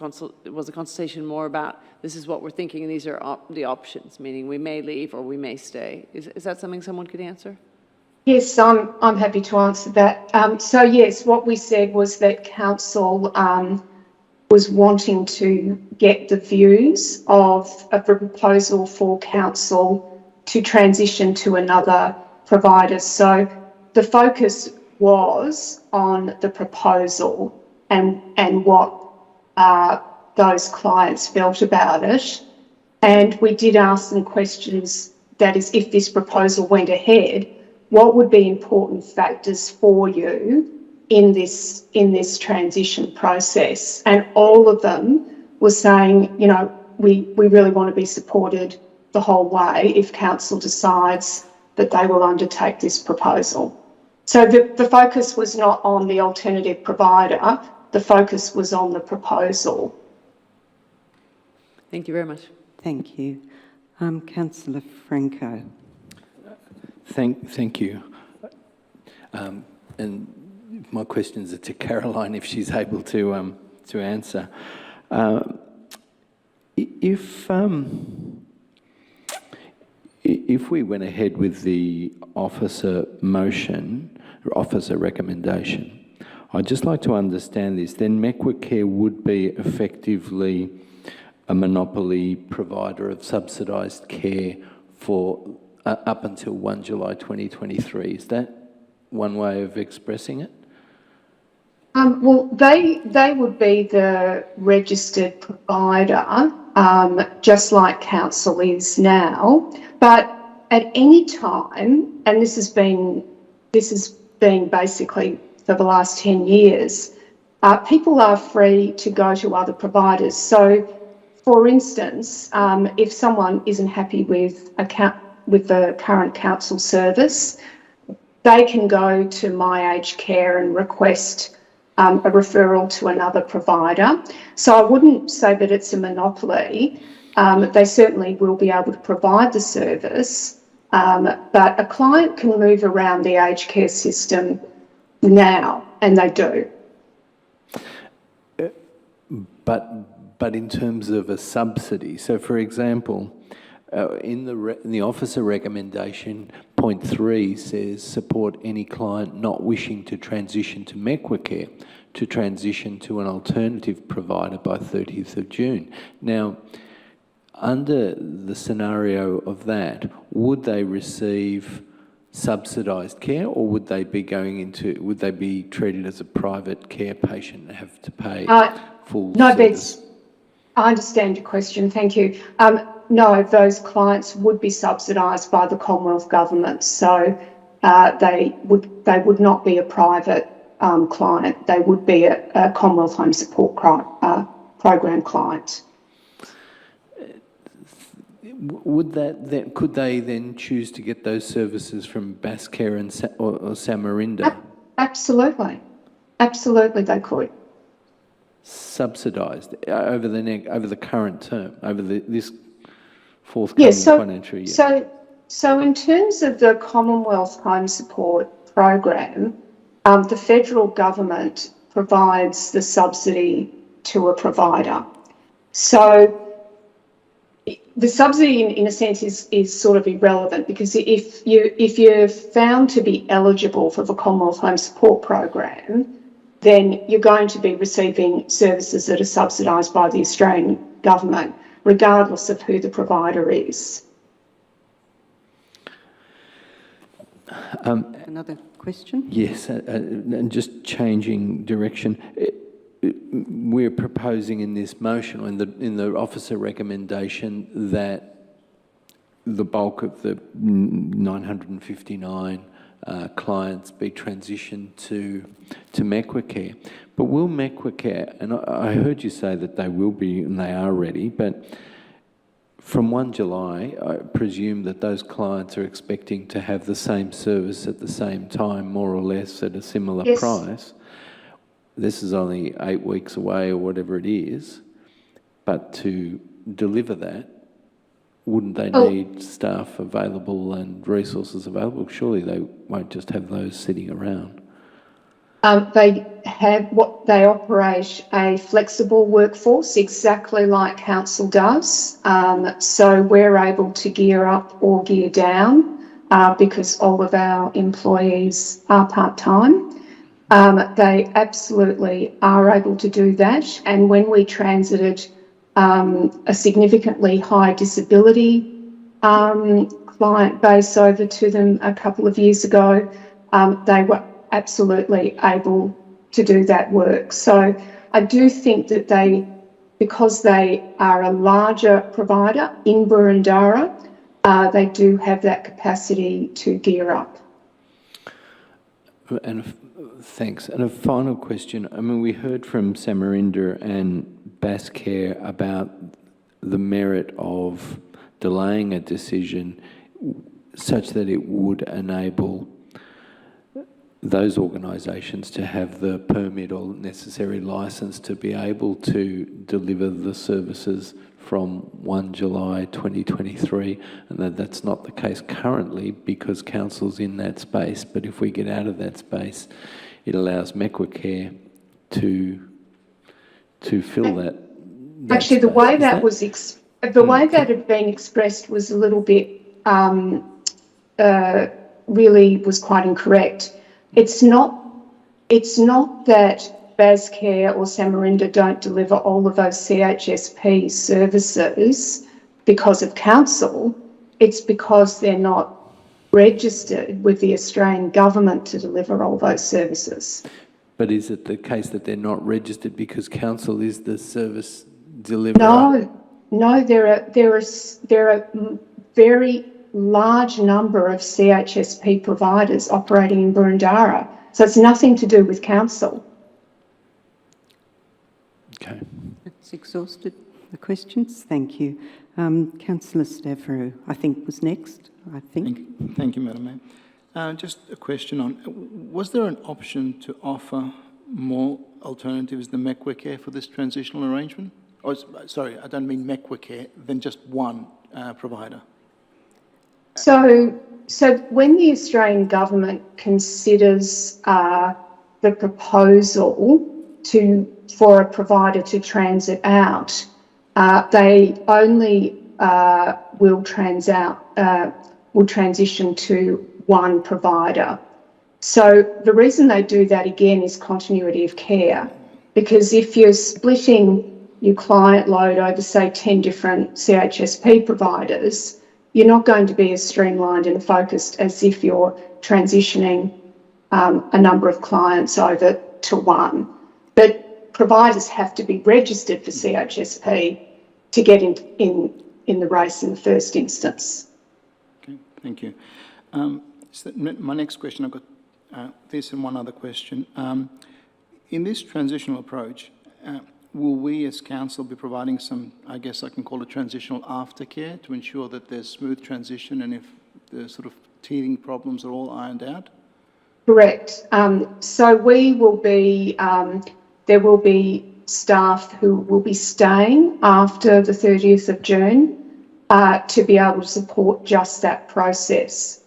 was the consultation more about this is what we're thinking and these are the options, meaning we may leave or we may stay? Is that something someone could answer? Yes, I'm happy to answer that. So yes, what we said was that council was wanting to get the views of a proposal for council to transition to another provider. So the focus was on the proposal and what those clients felt about it. And we did ask them questions, that is, if this proposal went ahead, what would be important factors for you in this transition process? And all of them were saying, you know, we really want to be supported the whole way if council decides that they will undertake this proposal. So the focus was not on the alternative provider, the focus was on the proposal. Thank you very much. Thank you. Councillor Franco. Thank you. And my questions are to Caroline, if she's able to answer. If we went ahead with the officer motion, or officer recommendation, I'd just like to understand this. Then MECWA Care would be effectively a monopoly provider of subsidised care for up until 1 July 2023. Is that one way of expressing it? Well, they would be the registered provider, just like council is now. But at any time, and this has been basically for the last 10 years, people are free to go to other providers. So, for instance, if someone isn't happy with the current council service, they can go to My Aged Care and request a referral to another provider. So I wouldn't say that it's a monopoly. They certainly will be able to provide the service, but a client can move around the aged care system now, and they do. But in terms of a subsidy, so for example, in the officer recommendation, point 3 says support any client not wishing to transition to MECWA Care to transition to an alternative provider by 30th of June. Now, under the scenario of that, would they receive subsidised care, or would they be treated as a private care patient and have to pay full service? I understand your question, thank you. No, those clients would be subsidised by the Commonwealth Government, so they would not be a private client. They would be a Commonwealth Home Support Program client. Could they then choose to get those services from Bascare or Samarinda? Absolutely, absolutely, they could. Subsidised over the current term, over this forthcoming financial year. So in terms of the Commonwealth Home Support Program, the federal government provides the subsidy to a provider. So the subsidy, in a sense, is sort of irrelevant, because if you're found to be eligible for the Commonwealth Home Support Program, then you're going to be receiving services that are subsidised by the Australian government, regardless of who the provider is. Another question? Yes, and just changing direction. We're proposing in this motion, in the officer recommendation, that the bulk of the 959 clients be transitioned to Mequicare. But will Mequicare, and I heard you say that they will be and they are ready, but from 1 July, I presume that those clients are expecting to have the same service at the same time, more or less at a similar Yes. price. This is only 8 weeks away or whatever it is, but to deliver that, wouldn't they need staff available and resources available? Surely they won't just have those sitting around. They operate a flexible workforce, exactly like council does. So we're able to gear up or gear down because all of our employees are part-time. They absolutely are able to do that. And when we transited a significantly high disability client base over to them a couple of years ago, they were absolutely able to do that work. So I do think that because they are a larger provider in Boroondara, they do have that capacity to gear up. And thanks. And a final question. I mean, we heard from Samarinder and Bascare about the merit of delaying a decision such that it would enable those organisations to have the permit or necessary licence to be able to deliver the services from 1 July 2023, and that's not the case currently because council's in that space. But if we get out of that space, it allows Mequicare to fill that. Actually, the way that was the way that had been expressed was a little bit really was quite incorrect. It's not that Bascare or Samarinder don't deliver all of those CHSP services because of council. It's because they're not registered with the Australian government to deliver all those services. But is it the case that they're not registered because council is the service deliverer? No, there are very large number of CHSP providers operating in Boroondara. So it's nothing to do with council. Okay. That's exhausted the questions. Thank you. Councillor Stavrou, I think, was next, Thank you, Madam Mayor. Just a question on, was there an option to offer more alternatives than Mequicare for this transitional arrangement? Or, sorry, I don't mean Mequicare, than just one provider? So when the Australian government considers the proposal for a provider to transit out, they only will transition to one provider. So the reason they do that again is continuity of care, because if you're splitting your client load over, say, 10 different CHSP providers, you're not going to be as streamlined and focused as if you're transitioning a number of clients over to one. But providers have to be registered for CHSP to get in the race in the first instance. Okay, thank you. So my next question, I've got this and one other question. In this transitional approach, will we as council be providing some, I guess I can call it transitional aftercare to ensure that there's smooth transition and if the sort of teething problems are all ironed out? Correct. So we will be, there will be staff who will be staying after the 30th of June to be able to support just that process.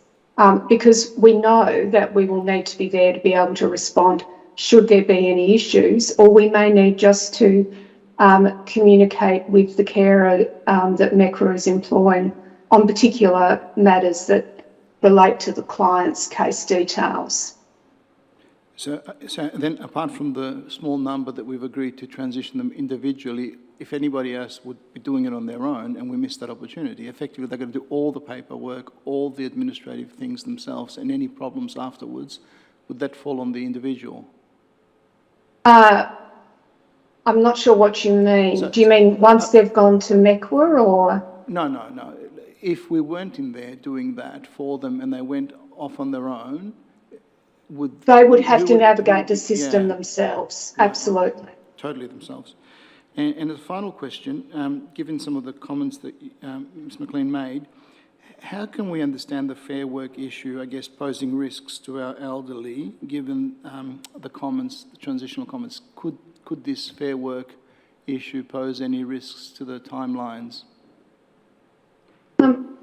Because we know that we will need to be there to be able to respond should there be any issues, or we may need just to communicate with the carer that MECRA is employing on particular matters that relate to the client's case details. So then, apart from the small number that we've agreed to transition them individually, if anybody else would be doing it on their own and we miss that opportunity, effectively they're going to do all the paperwork, all the administrative things themselves, and any problems afterwards, would that fall on the individual? I'm not sure what you mean. Do you mean once they've gone to MECWA or? No. If we weren't in there doing that for them and they went off on their own, They would have to navigate the system themselves, absolutely. Totally themselves. And as a final question, given some of the comments that Ms McLean made, how can we understand the Fair Work issue, I guess, posing risks to our elderly, given the comments, the transitional comments? Could this Fair Work issue pose any risks to the timelines?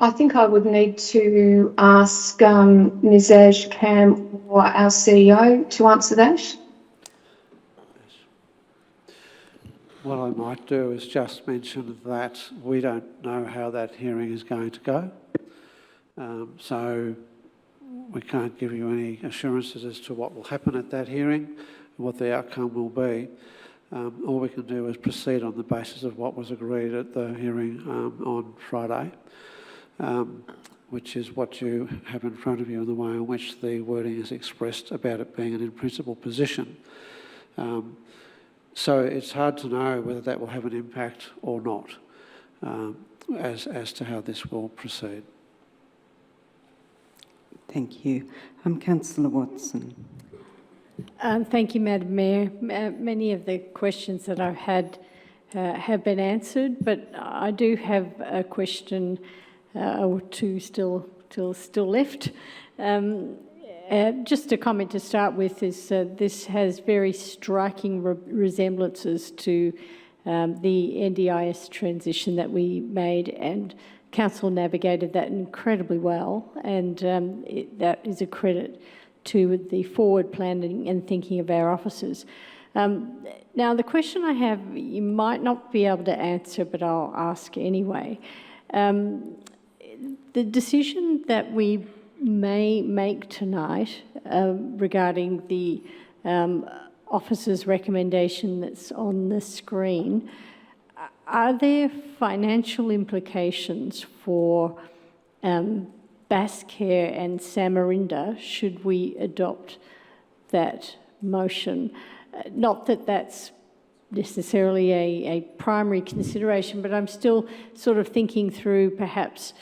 I think I would need to ask Ms Ashcam or our CEO to answer that. What I might do is just mention that we don't know how that hearing is going to go. So we can't give you any assurances as to what will happen at that hearing and what the outcome will be. All we can do is proceed on the basis of what was agreed at the hearing on Friday, which is what you have in front of you and the way in which the wording is expressed about it being an in-principle position. So it's hard to know whether that will have an impact or not as to how this will proceed. Thank you. Councillor Watson. Thank you, Madam Mayor. Many of the questions that I've had have been answered, but I do have a question or two still left. Just a comment to start with is this has very striking resemblances to the NDIS transition that we made, and Council navigated that incredibly well, and that is a credit to the forward planning and thinking of our officers. Now, the question I have, you might not be able to answer, but I'll ask anyway. The decision that we may make tonight regarding the officer's recommendation that's on the screen, are there financial implications for Basscare and Samarinda should we adopt that motion? Not that that's necessarily a primary consideration, but I'm still sort of thinking through perhaps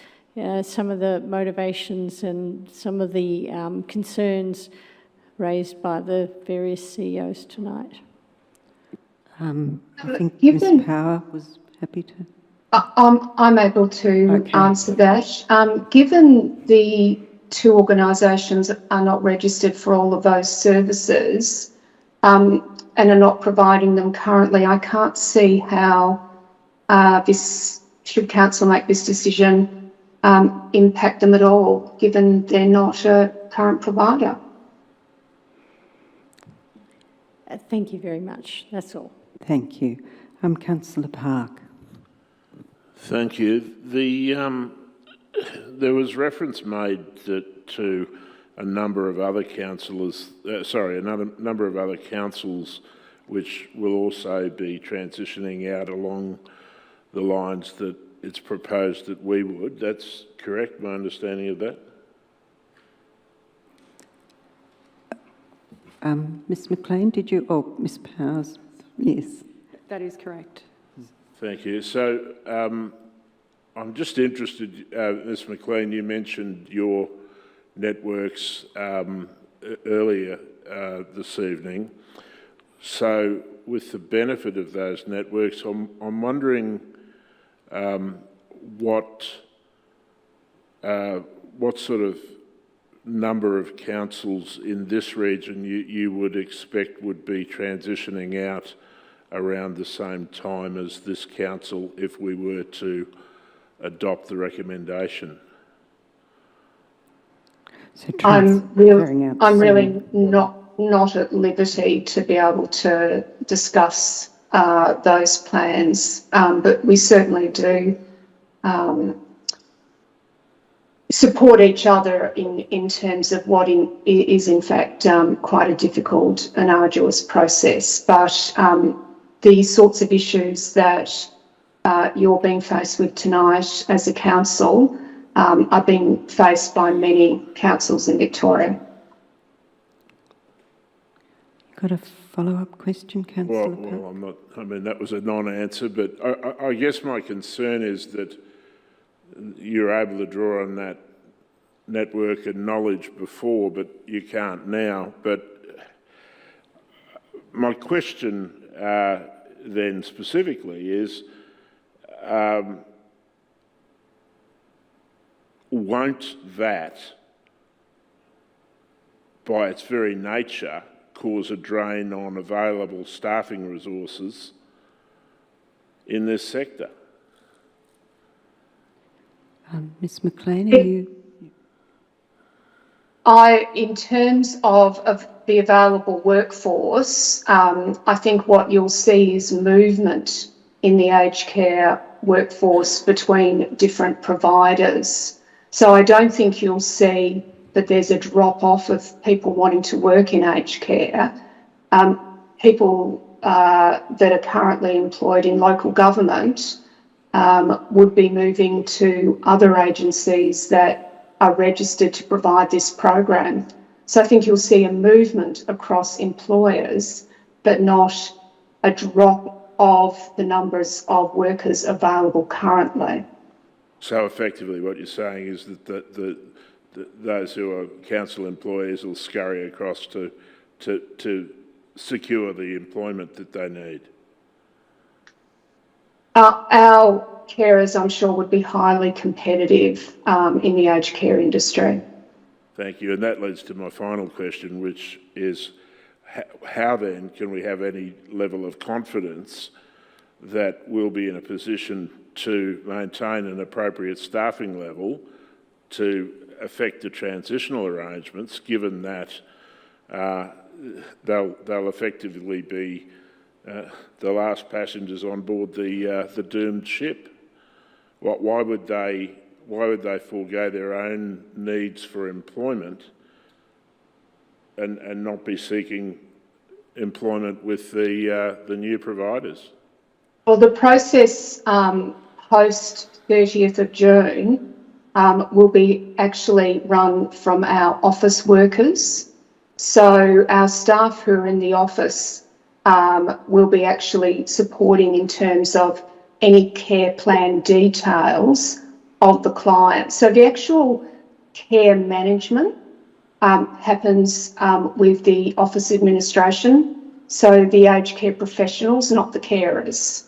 some of the motivations and some of the concerns raised by the various CEOs tonight. I think Ms Power was happy to. I'm able to answer that. Given the two organisations are not registered for all of those services and are not providing them currently, I can't see how should Council make this decision, impact them at all, given they're not a current provider. Thank you very much. That's all. Thank you. Councillor Park. Thank you. There was reference made to a number of other councillors, number of other councils which will also be transitioning out along the lines that it's proposed that we would. That's correct, my understanding of that? Ms McLean, did you? Oh, Ms Powers. Yes. That is correct. Thank you. So I'm just interested, Ms McLean, you mentioned your networks earlier this evening. So with the benefit of those networks, I'm wondering what sort of number of councils in this region you would expect would be transitioning out around the same time as this council if we were to adopt the recommendation? So I'm really not at liberty to be able to discuss those plans, but we certainly do support each other in terms of what is in fact quite a difficult and arduous process. But the sorts of issues that you're being faced with tonight as a council are being faced by many councils in Victoria. Got a follow-up question, Councillor? Well, I'm not, I mean, that was a non-answer, but I guess my concern is that you're able to draw on that network and knowledge before, but you can't now. But my question then specifically is, won't that, by its very nature, cause a drain on available staffing resources in this sector? Ms McLean, are you... In terms of the available workforce, I think what you'll see is movement in the aged care workforce between different providers. So I don't think you'll see that there's a drop-off of people wanting to work in aged care. People that are currently employed in local government would be moving to other agencies that are registered to provide this program. So I think you'll see a movement across employers, but not a drop of the numbers of workers available currently. So effectively what you're saying is that those who are council employees will scurry across to secure the employment that they need. Our carers, I'm sure, would be highly competitive in the aged care industry. Thank you. And that leads to my final question, which is how then can we have any level of confidence that we'll be in a position to maintain an appropriate staffing level to affect the transitional arrangements, given that they'll effectively be the last passengers on board the doomed ship? Why would they forego their own needs for employment and not be seeking employment with the new providers? Well, the process post 30th of June will be actually run from our office workers. So our staff who are in the office will be actually supporting in terms of any care plan details of the client. So the actual care management happens with the office administration, so the aged care professionals, not the carers.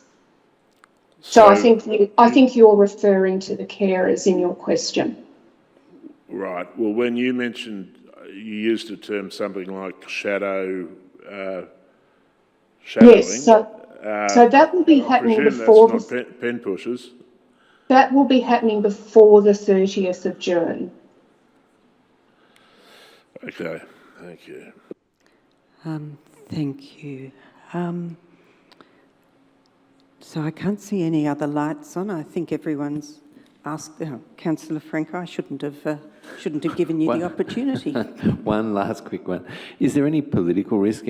So I think you're referring to the carers in your question. Right. Well, when you mentioned, you used a term something like shadowing. Yes, so that will be happening before that's not pen pushers. That will be happening before the 30th of June. Okay, thank you. Thank you. So I can't see any other lights on. I think everyone's asked. Councillor Franco, I shouldn't have given you the opportunity. One last quick one. Is there any political risk,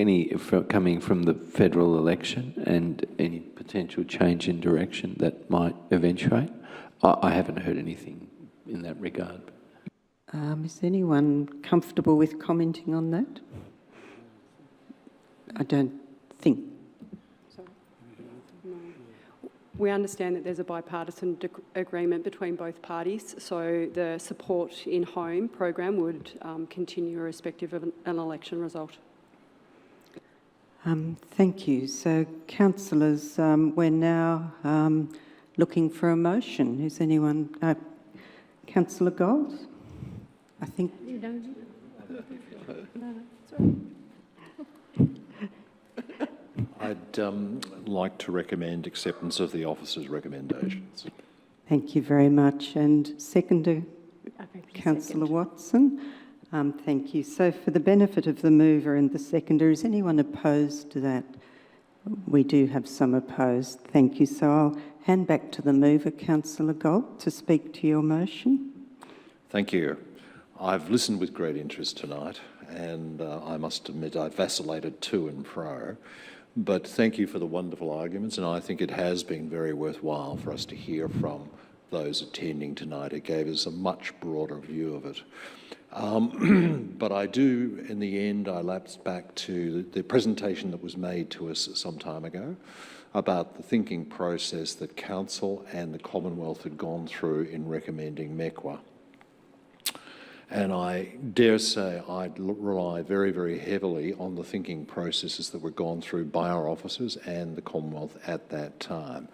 coming from the federal election and any potential change in direction that might eventuate? I haven't heard anything in that regard. Is anyone comfortable with commenting on that? I don't think. We understand that there's a bipartisan agreement between both parties, so the Support in Home program would continue irrespective of an election result. Thank you. So, councillors, we're now looking for a motion. Is anyone... Councillor Gold? I think... I'd like to recommend acceptance of the officer's recommendations. Thank you very much. And seconder, Councillor Watson. Thank you. So for the benefit of the mover and the seconder, is anyone opposed to that? We do have some opposed. Thank you. So I'll hand back to the mover, Councillor Gold, to speak to your motion. Thank you. I've listened with great interest tonight, and I must admit I vacillated to and fro. But thank you for the wonderful arguments, and I think it has been very worthwhile for us to hear from those attending tonight. It gave us a much broader view of it. But I do, in the end, I lapsed back to the presentation that was made to us some time ago about the thinking process that Council and the Commonwealth had gone through in recommending MECWA. And I dare say I'd rely very, very heavily on the thinking processes that were gone through by our officers and the Commonwealth at that time.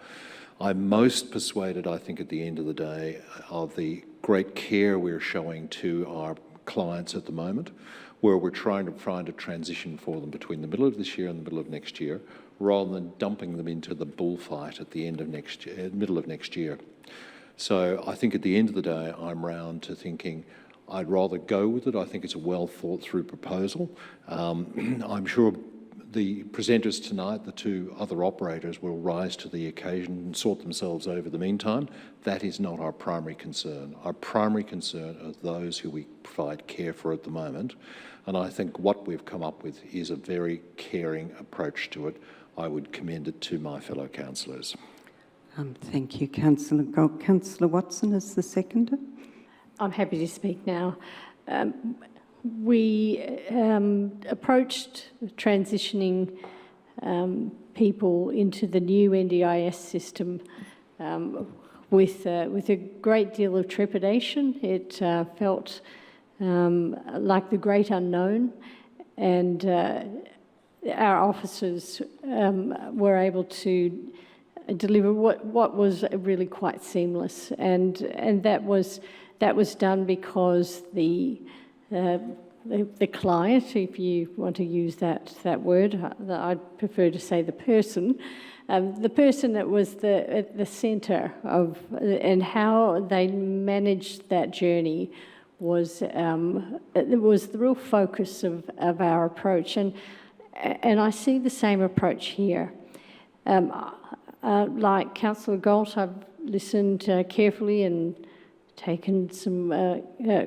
I'm most persuaded, I think, at the end of the day, of the great care we're showing to our clients at the moment, where we're trying to find a transition for them between the middle of this year and the middle of next year, rather than dumping them into the bullfight at the end of next year, middle of next year. So I think at the end of the day, I'm round to thinking I'd rather go with it. I think it's a well thought through proposal. I'm sure the presenters tonight, the two other operators, will rise to the occasion and sort themselves over the meantime. That is not our primary concern. Our primary concern are those who we provide care for at the moment. And I think what we've come up with is a very caring approach to it. I would commend it to my fellow councillors. Thank you, Councillor Gold. Councillor Watson is the seconder. I'm happy to speak now. We approached transitioning people into the new NDIS system with a great deal of trepidation. It felt like the great unknown, and our officers were able to deliver what was really quite seamless, and that was done because the client, if you want to use that word, I'd prefer to say the person that was at the centre of, and how they managed that journey was the real focus of our approach, and I see the same approach here. Like Councillor Galt, I've listened carefully and taken some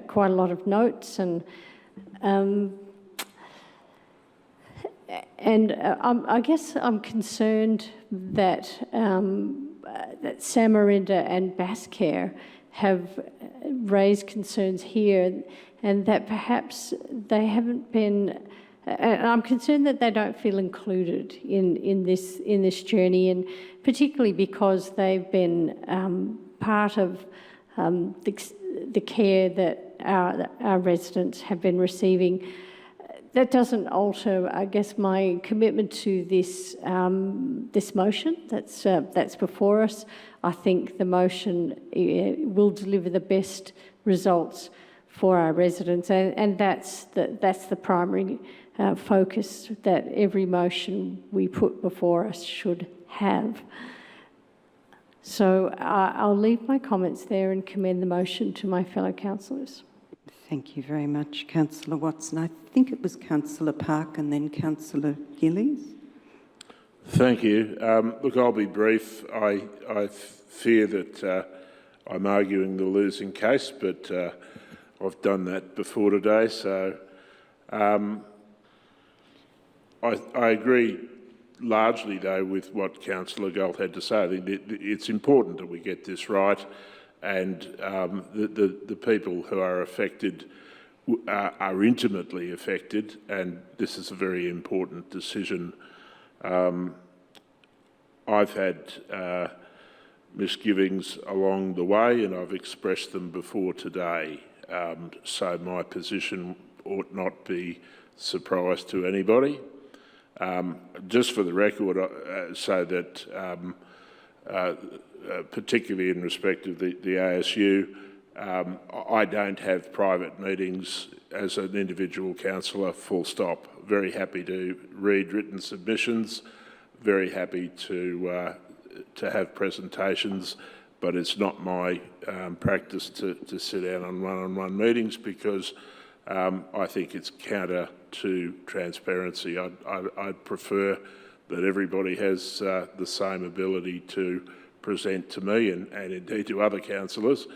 quite a lot of notes, and I guess I'm concerned that that Samarinda and Basscare have raised concerns here, and that perhaps they haven't been. And I'm concerned that they don't feel included in this journey, and particularly because they've been part of the care that our residents have been receiving. That doesn't alter, I guess, my commitment to this this motion that's before us. I think the motion will deliver the best results for our residents, and that's the primary focus that every motion we put before us should have. So I'll leave my comments there and commend the motion to my fellow councillors. Thank you very much, Councillor Watson. I think it was Councillor Park and then Councillor Gillies. Thank you. Look, I'll be brief. I fear that I'm arguing the losing case, but I've done that before today. So I agree largely, though, with what Councillor Galt had to say. I think it's important that we get this right, and the people who are affected are intimately affected, and this is a very important decision. I've had misgivings along the way, and I've expressed them before today, so my position ought not be surprise to anybody. Just for the record, so that particularly in respect of the ASU, I don't have private meetings as an individual councillor, full stop. Very happy to read written submissions, very happy to have presentations, but it's not my practice to sit down on one-on-one meetings, because I think it's counter to transparency. I'd prefer that everybody has the same ability to present to me and indeed to other councillors.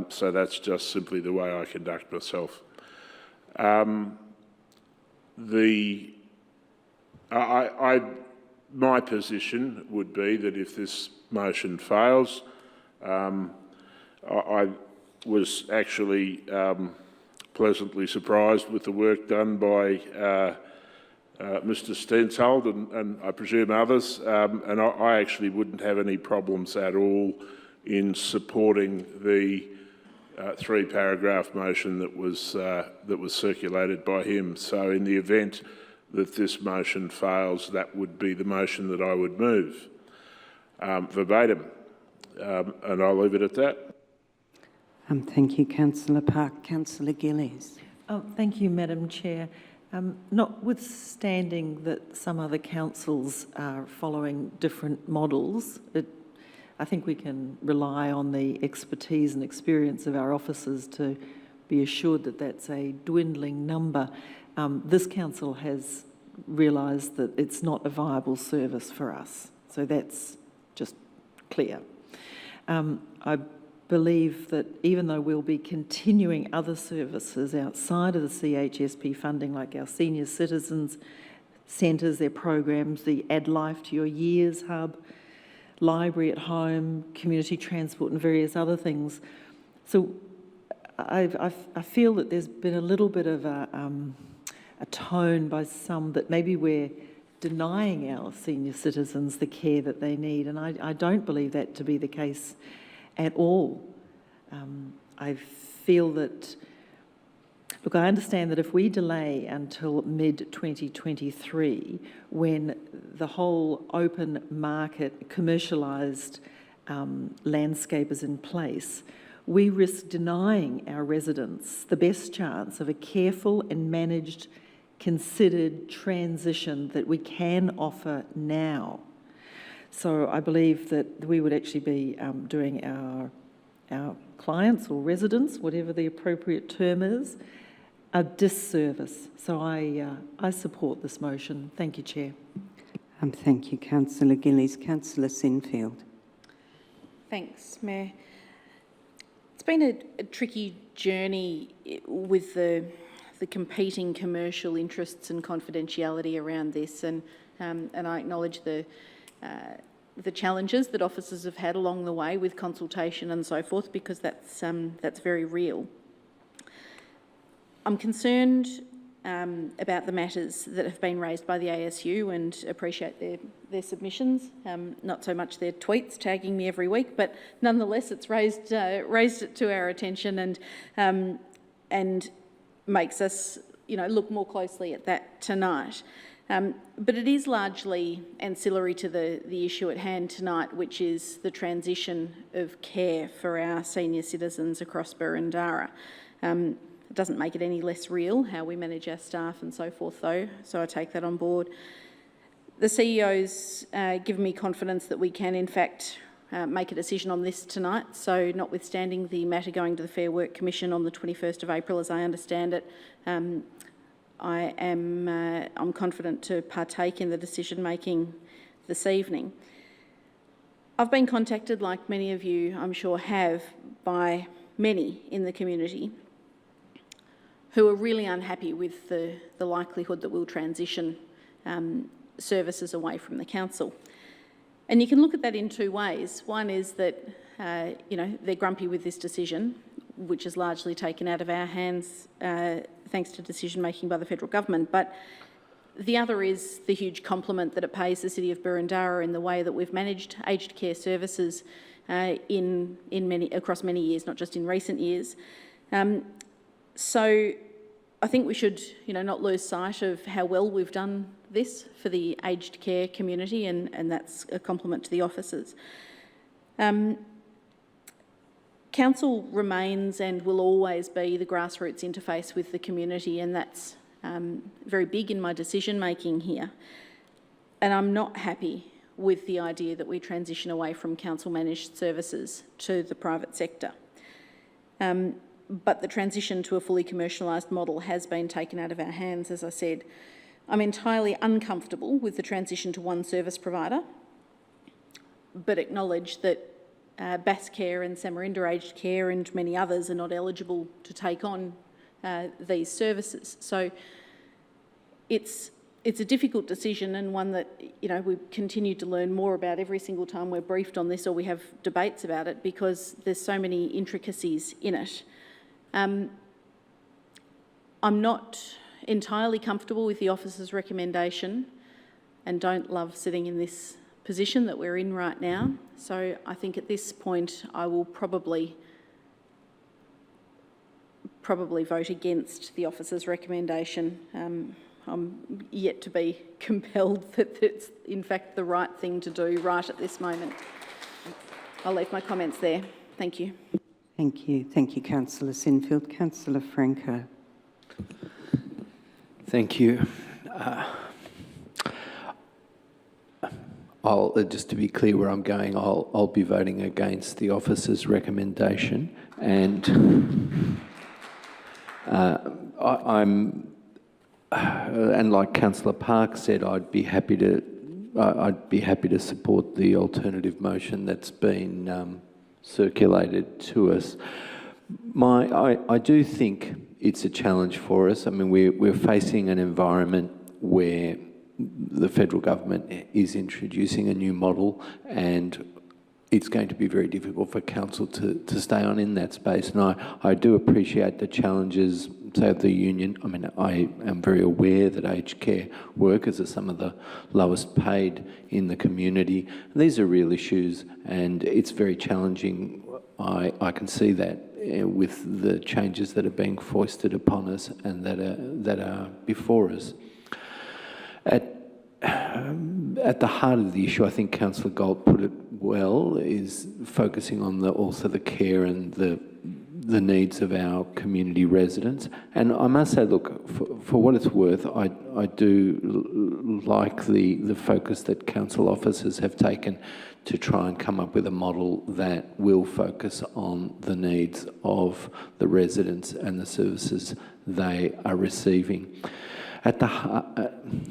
So that's just simply the way I conduct myself. My position would be that if this motion fails, I was actually pleasantly surprised with the work done by Mr Stensholt and I presume others, and I actually wouldn't have any problems at all in supporting the three-paragraph motion that was circulated by him. So in the event that this motion fails, that would be the motion that I would move verbatim, and I'll leave it at that. Thank you, Councillor Park. Councillor Gillies. Thank you, Madam Chair. Notwithstanding that some other councils are following different models, I think we can rely on the expertise and experience of our officers to be assured that that's a dwindling number. This council has realised that it's not a viable service for us, so that's just clear. I believe that even though we'll be continuing other services outside of the CHSP funding, like our senior citizens centres, their programs, the Add Life to Your Years hub, library at home, community transport and various other things. So I feel that there's been a little bit of a tone by some that maybe we're denying our senior citizens the care that they need, and I don't believe that to be the case at all. I feel that, look, I understand that if we delay until mid-2023, when the whole open market commercialised landscape is in place, we risk denying our residents the best chance of a careful and managed, considered transition that we can offer now. So I believe that we would actually be doing our clients or residents, whatever the appropriate term is, a disservice. So I support this motion. Thank you, Chair. Thank you, Councillor Gillies. Councillor Sinfield. Thanks, Mayor. It's been a tricky journey with the competing commercial interests and confidentiality around this, and I acknowledge the challenges that officers have had along the way with consultation and so forth, because that's very real. I'm concerned about the matters that have been raised by the ASU and appreciate their submissions, not so much their tweets tagging me every week, but nonetheless it's raised it to our attention and makes us look more closely at that tonight. But it is largely ancillary to the issue at hand tonight, which is the transition of care for our senior citizens across Boroondara. It doesn't make it any less real how we manage our staff and so forth, though, so I take that on board. The CEO's given me confidence that we can, in fact, make a decision on this tonight, so notwithstanding the matter going to the Fair Work Commission on the 21st of April, as I understand it, I'm confident to partake in the decision-making this evening. I've been contacted, like many of you I'm sure have, by many in the community who are really unhappy with the likelihood that we'll transition services away from the council. And you can look at that in two ways. One is that, they're grumpy with this decision, which is largely taken out of our hands thanks to decision-making by the federal government. But the other is the huge compliment that it pays the City of Boroondara in the way that we've managed aged care services across many years, not just in recent years. So I think we should, not lose sight of how well we've done this for the aged care community, and that's a compliment to the officers. Council remains and will always be the grassroots interface with the community, and that's very big in my decision-making here. And I'm not happy with the idea that we transition away from council-managed services to the private sector. But the transition to a fully commercialised model has been taken out of our hands, as I said. I'm entirely uncomfortable with the transition to one service provider, but acknowledge that Bass Care and Samarinda Aged Care and many others are not eligible to take on these services. So it's a difficult decision, and one that, you know, we continue to learn more about every single time we're briefed on this or we have debates about it, because there's so many intricacies in it. I'm not entirely comfortable with the officer's recommendation and don't love sitting in this position that we're in right now. So I think at this point I will probably vote against the officer's recommendation. I'm yet to be compelled that it's in fact the right thing to do right at this moment. I'll leave my comments there. Thank you. Thank you. Thank you, Councillor Sinfield. Councillor Franco. Thank you. Just to be clear where I'm going, I'll be voting against the officer's recommendation, and and like Councillor Park said, I'd be happy to support the alternative motion that's been circulated to us. I do think it's a challenge for us. I mean, we're facing an environment where the federal government is introducing a new model, and it's going to be very difficult for council to stay on in that space. And I do appreciate the challenges, say, of the union. I mean, I am very aware that aged care workers are some of the lowest paid in the community. And these are real issues, and it's very challenging. I can see that with the changes that are being foisted upon us and that are before us. At the heart of the issue, I think Councillor Gold put it well, is focusing on also the care and the needs of our community residents. And I must say, look, for what it's worth, I do like the focus that council officers have taken to try and come up with a model that will focus on the needs of the residents and the services they are receiving.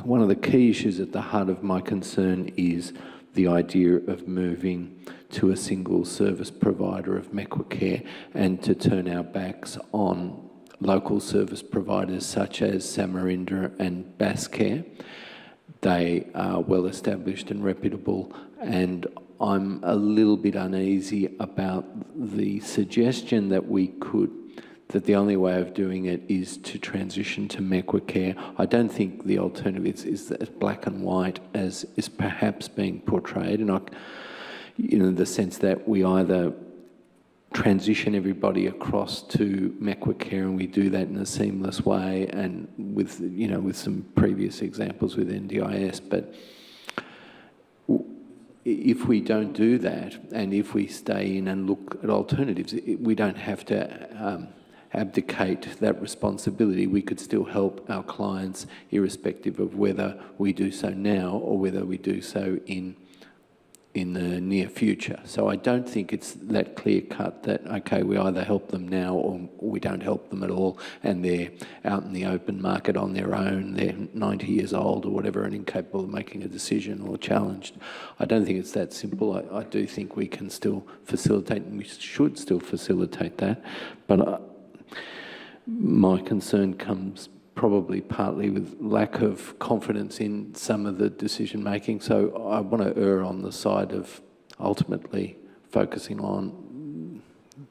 One of the key issues at the heart of my concern is the idea of moving to a single service provider of Mecwa Care and to turn our backs on local service providers such as Samarinda and Bass Care. They are well established and reputable, and I'm a little bit uneasy about the suggestion that that the only way of doing it is to transition to Mecwa Care. I don't think the alternative is as black and white as is perhaps being portrayed, and the sense that we either transition everybody across to Mecwa Care and we do that in a seamless way, and with some previous examples with NDIS, but if we don't do that, and if we stay in and look at alternatives, we don't have to abdicate that responsibility. We could still help our clients irrespective of whether we do so now or whether we do so in the near future. So I don't think it's that clear cut that, okay, we either help them now or we don't help them at all, and they're out in the open market on their own, they're 90 years old or whatever and incapable of making a decision or challenged. I don't think it's that simple. I do think we can still facilitate, and we should still facilitate that. But my concern comes probably partly with lack of confidence in some of the decision making. So I want to err on the side of ultimately focusing on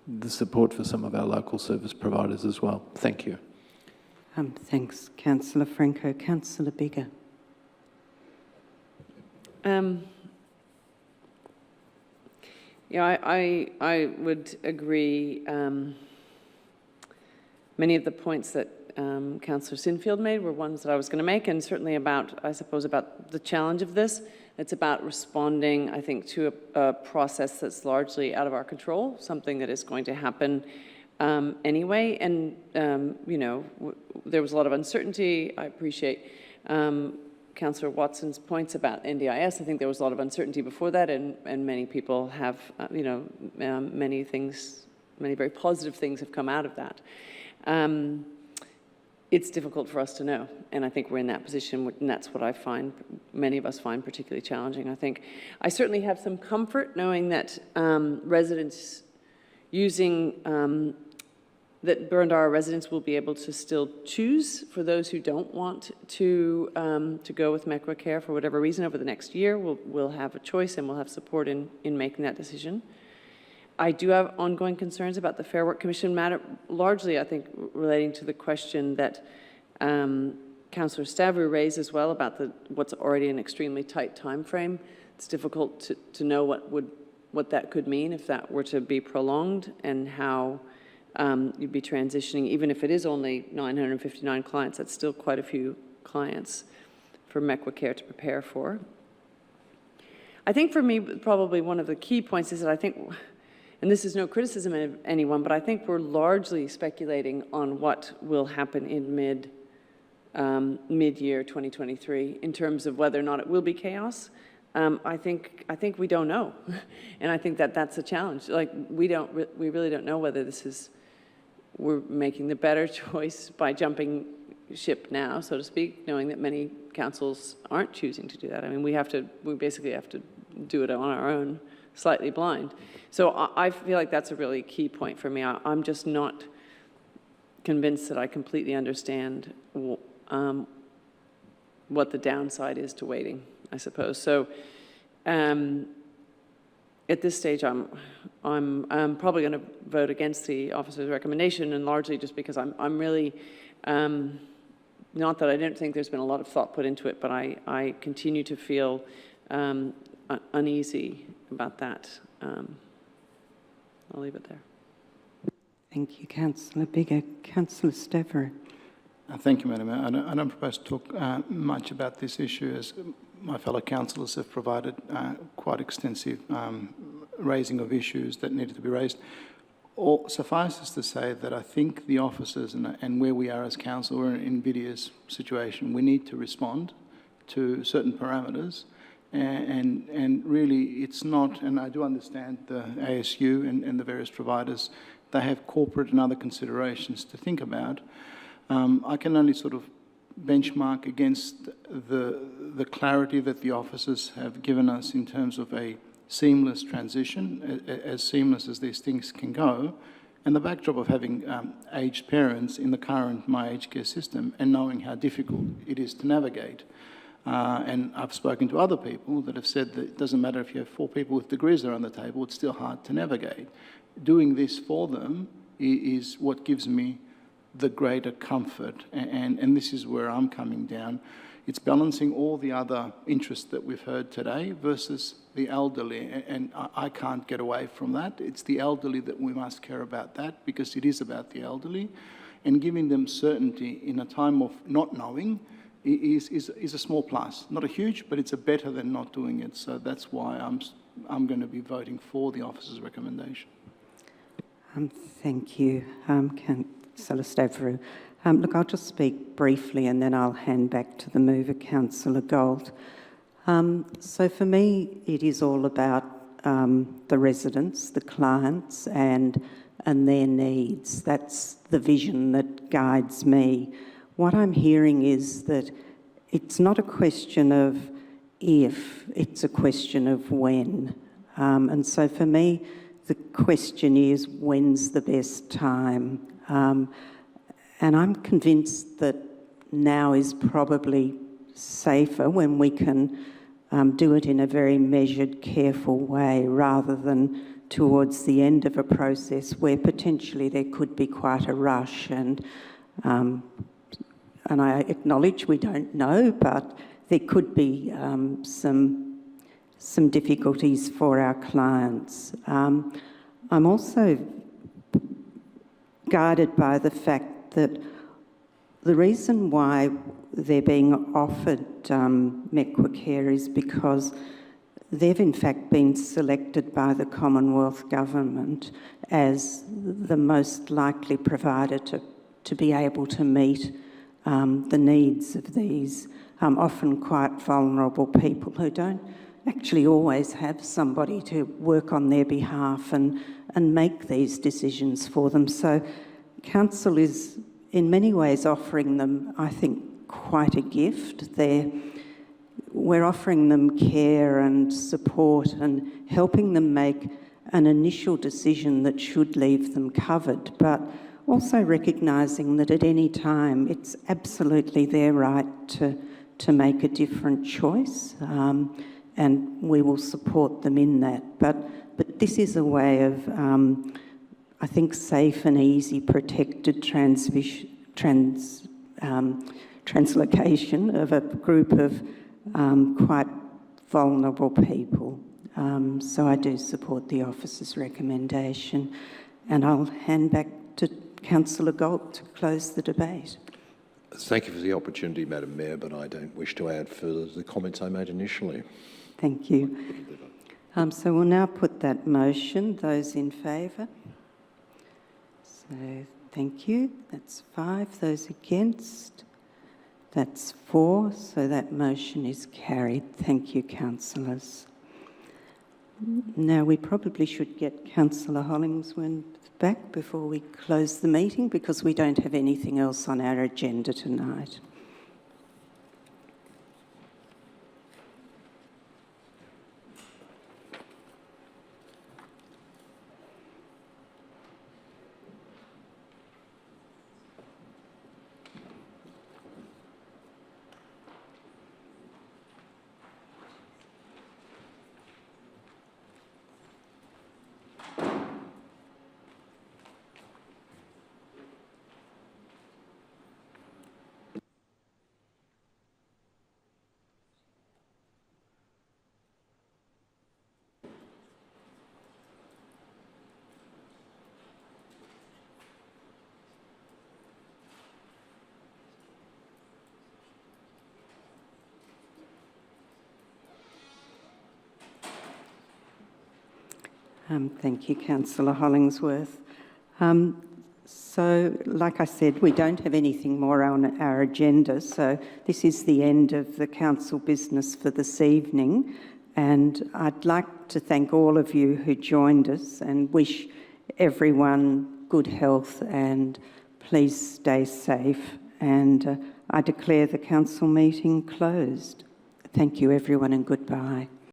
the support for some of our local service providers as well. Thank you. Thanks, Councillor Franco. Councillor Biggar. Yeah, I would agree. Many of the points that Councillor Sinfield made were ones that I was going to make, and certainly about the challenge of this. It's about responding, I think, to a process that's largely out of our control, something that is going to happen anyway. And, there was a lot of uncertainty. I appreciate Councillor Watson's points about NDIS. I think there was a lot of uncertainty before that, and many people have, many very positive things have come out of that. it's difficult for us to know. And I think we're in that position, and that's what I find, many of us find particularly challenging. I certainly have some comfort knowing that residents using, that Burundara residents will be able to still choose for those who don't want to go with Mekwah Care for whatever reason over the next year. We'll have a choice and we'll have support in making that decision. I do have ongoing concerns about the Fair Work Commission matter, largely, I think, relating to the question that Councillor Stavru raised as well about what's already an extremely tight time frame. It's difficult to know what that could mean if that were to be prolonged, and how you'd be transitioning, even if it is only 959 clients, that's still quite a few clients for Mekwah Care to prepare for. I think for me, probably one of the key points is that I think, and this is no criticism of anyone, but I think we're largely speculating on what will happen in mid-year 2023 in terms of whether or not it will be chaos. I think we don't know, and I think that's a challenge. Like we really don't know whether we're making the better choice by jumping ship now, so to speak, knowing that many councils aren't choosing to do that. I mean, we basically have to do it on our own, slightly blind. So I feel like that's a really key point for me. I'm just not convinced that I completely understand what the downside is to waiting, I suppose. So at this stage, I'm probably going to vote against the officer's recommendation, and largely just because I'm really, not that I don't think there's been a lot of thought put into it, but I continue to feel uneasy about that. I'll leave it there. Thank you, Councillor Biggar. Councillor Stavru. Thank you, Madam Mayor. I don't propose to talk much about this issue, as my fellow councillors have provided quite extensive raising of issues that needed to be raised. Or suffices to say that I think the officers and where we are as council, we're in an invidious situation. We need to respond to certain parameters, and really it's not, and I do understand the ASU and the various providers, they have corporate and other considerations to think about. I can only sort of benchmark against the clarity that the officers have given us in terms of a seamless transition, as seamless as these things can go, and the backdrop of having aged parents in the current My Aged Care system and knowing how difficult it is to navigate. And I've spoken to other people that have said that it doesn't matter if you have 4 people with degrees there on the table, it's still hard to navigate. Doing this for them is what gives me the greater comfort, and this is where I'm coming down. It's balancing all the other interests that we've heard today versus the elderly, and I can't get away from that. It's the elderly that we must care about that, because it is about the elderly, and giving them certainty in a time of not knowing is a small plus. Not a huge, but it's a better than not doing it. So that's why I'm going to be voting for the officer's recommendation. Thank you, Councillor Stavru. Look, I'll just speak briefly and then I'll hand back to the mover, Councillor Gold. So for me, it is all about the residents, the clients, and their needs. That's the vision that guides me. What I'm hearing is that it's not a question of if, it's a question of when. And so for me, the question is, when's the best time? And I'm convinced that now is probably safer when we can do it in a very measured, careful way, rather than towards the end of a process where potentially there could be quite a rush. And I acknowledge we don't know, but there could be some difficulties for our clients. I'm also guided by the fact that the reason why they're being offered Mekwah Care is because they've in fact been selected by the Commonwealth Government as the most likely provider to be able to meet the needs of these often quite vulnerable people who don't actually always have somebody to work on their behalf and make these decisions for them. So council is in many ways offering them, I think, quite a gift. We're offering them care and support and helping them make an initial decision that should leave them covered, but also recognising that at any time it's absolutely their right to make a different choice, and we will support them in that. But this is a way of, I think, safe and easy protected translocation of a group of quite vulnerable people. So I do support the officer's recommendation, and I'll hand back to Councillor Galt to close the debate. Thank you for the opportunity, Madam Mayor, but I don't wish to add further to the comments I made initially. Thank you. So we'll now put that motion. Those in favour? So thank you. That's 5. Those against? That's 4. So that motion is carried. Thank you, councillors. Now we probably should get Councillor Hollingsworth back before we close the meeting, because we don't have anything else on our agenda tonight. Thank you, Councillor Hollingsworth. So, like I said, we don't have anything more on our agenda, so this is the end of the council business for this evening, and I'd like to thank all of you who joined us and wish everyone good health, and please stay safe, and I declare the council meeting closed. Thank you, everyone, and goodbye.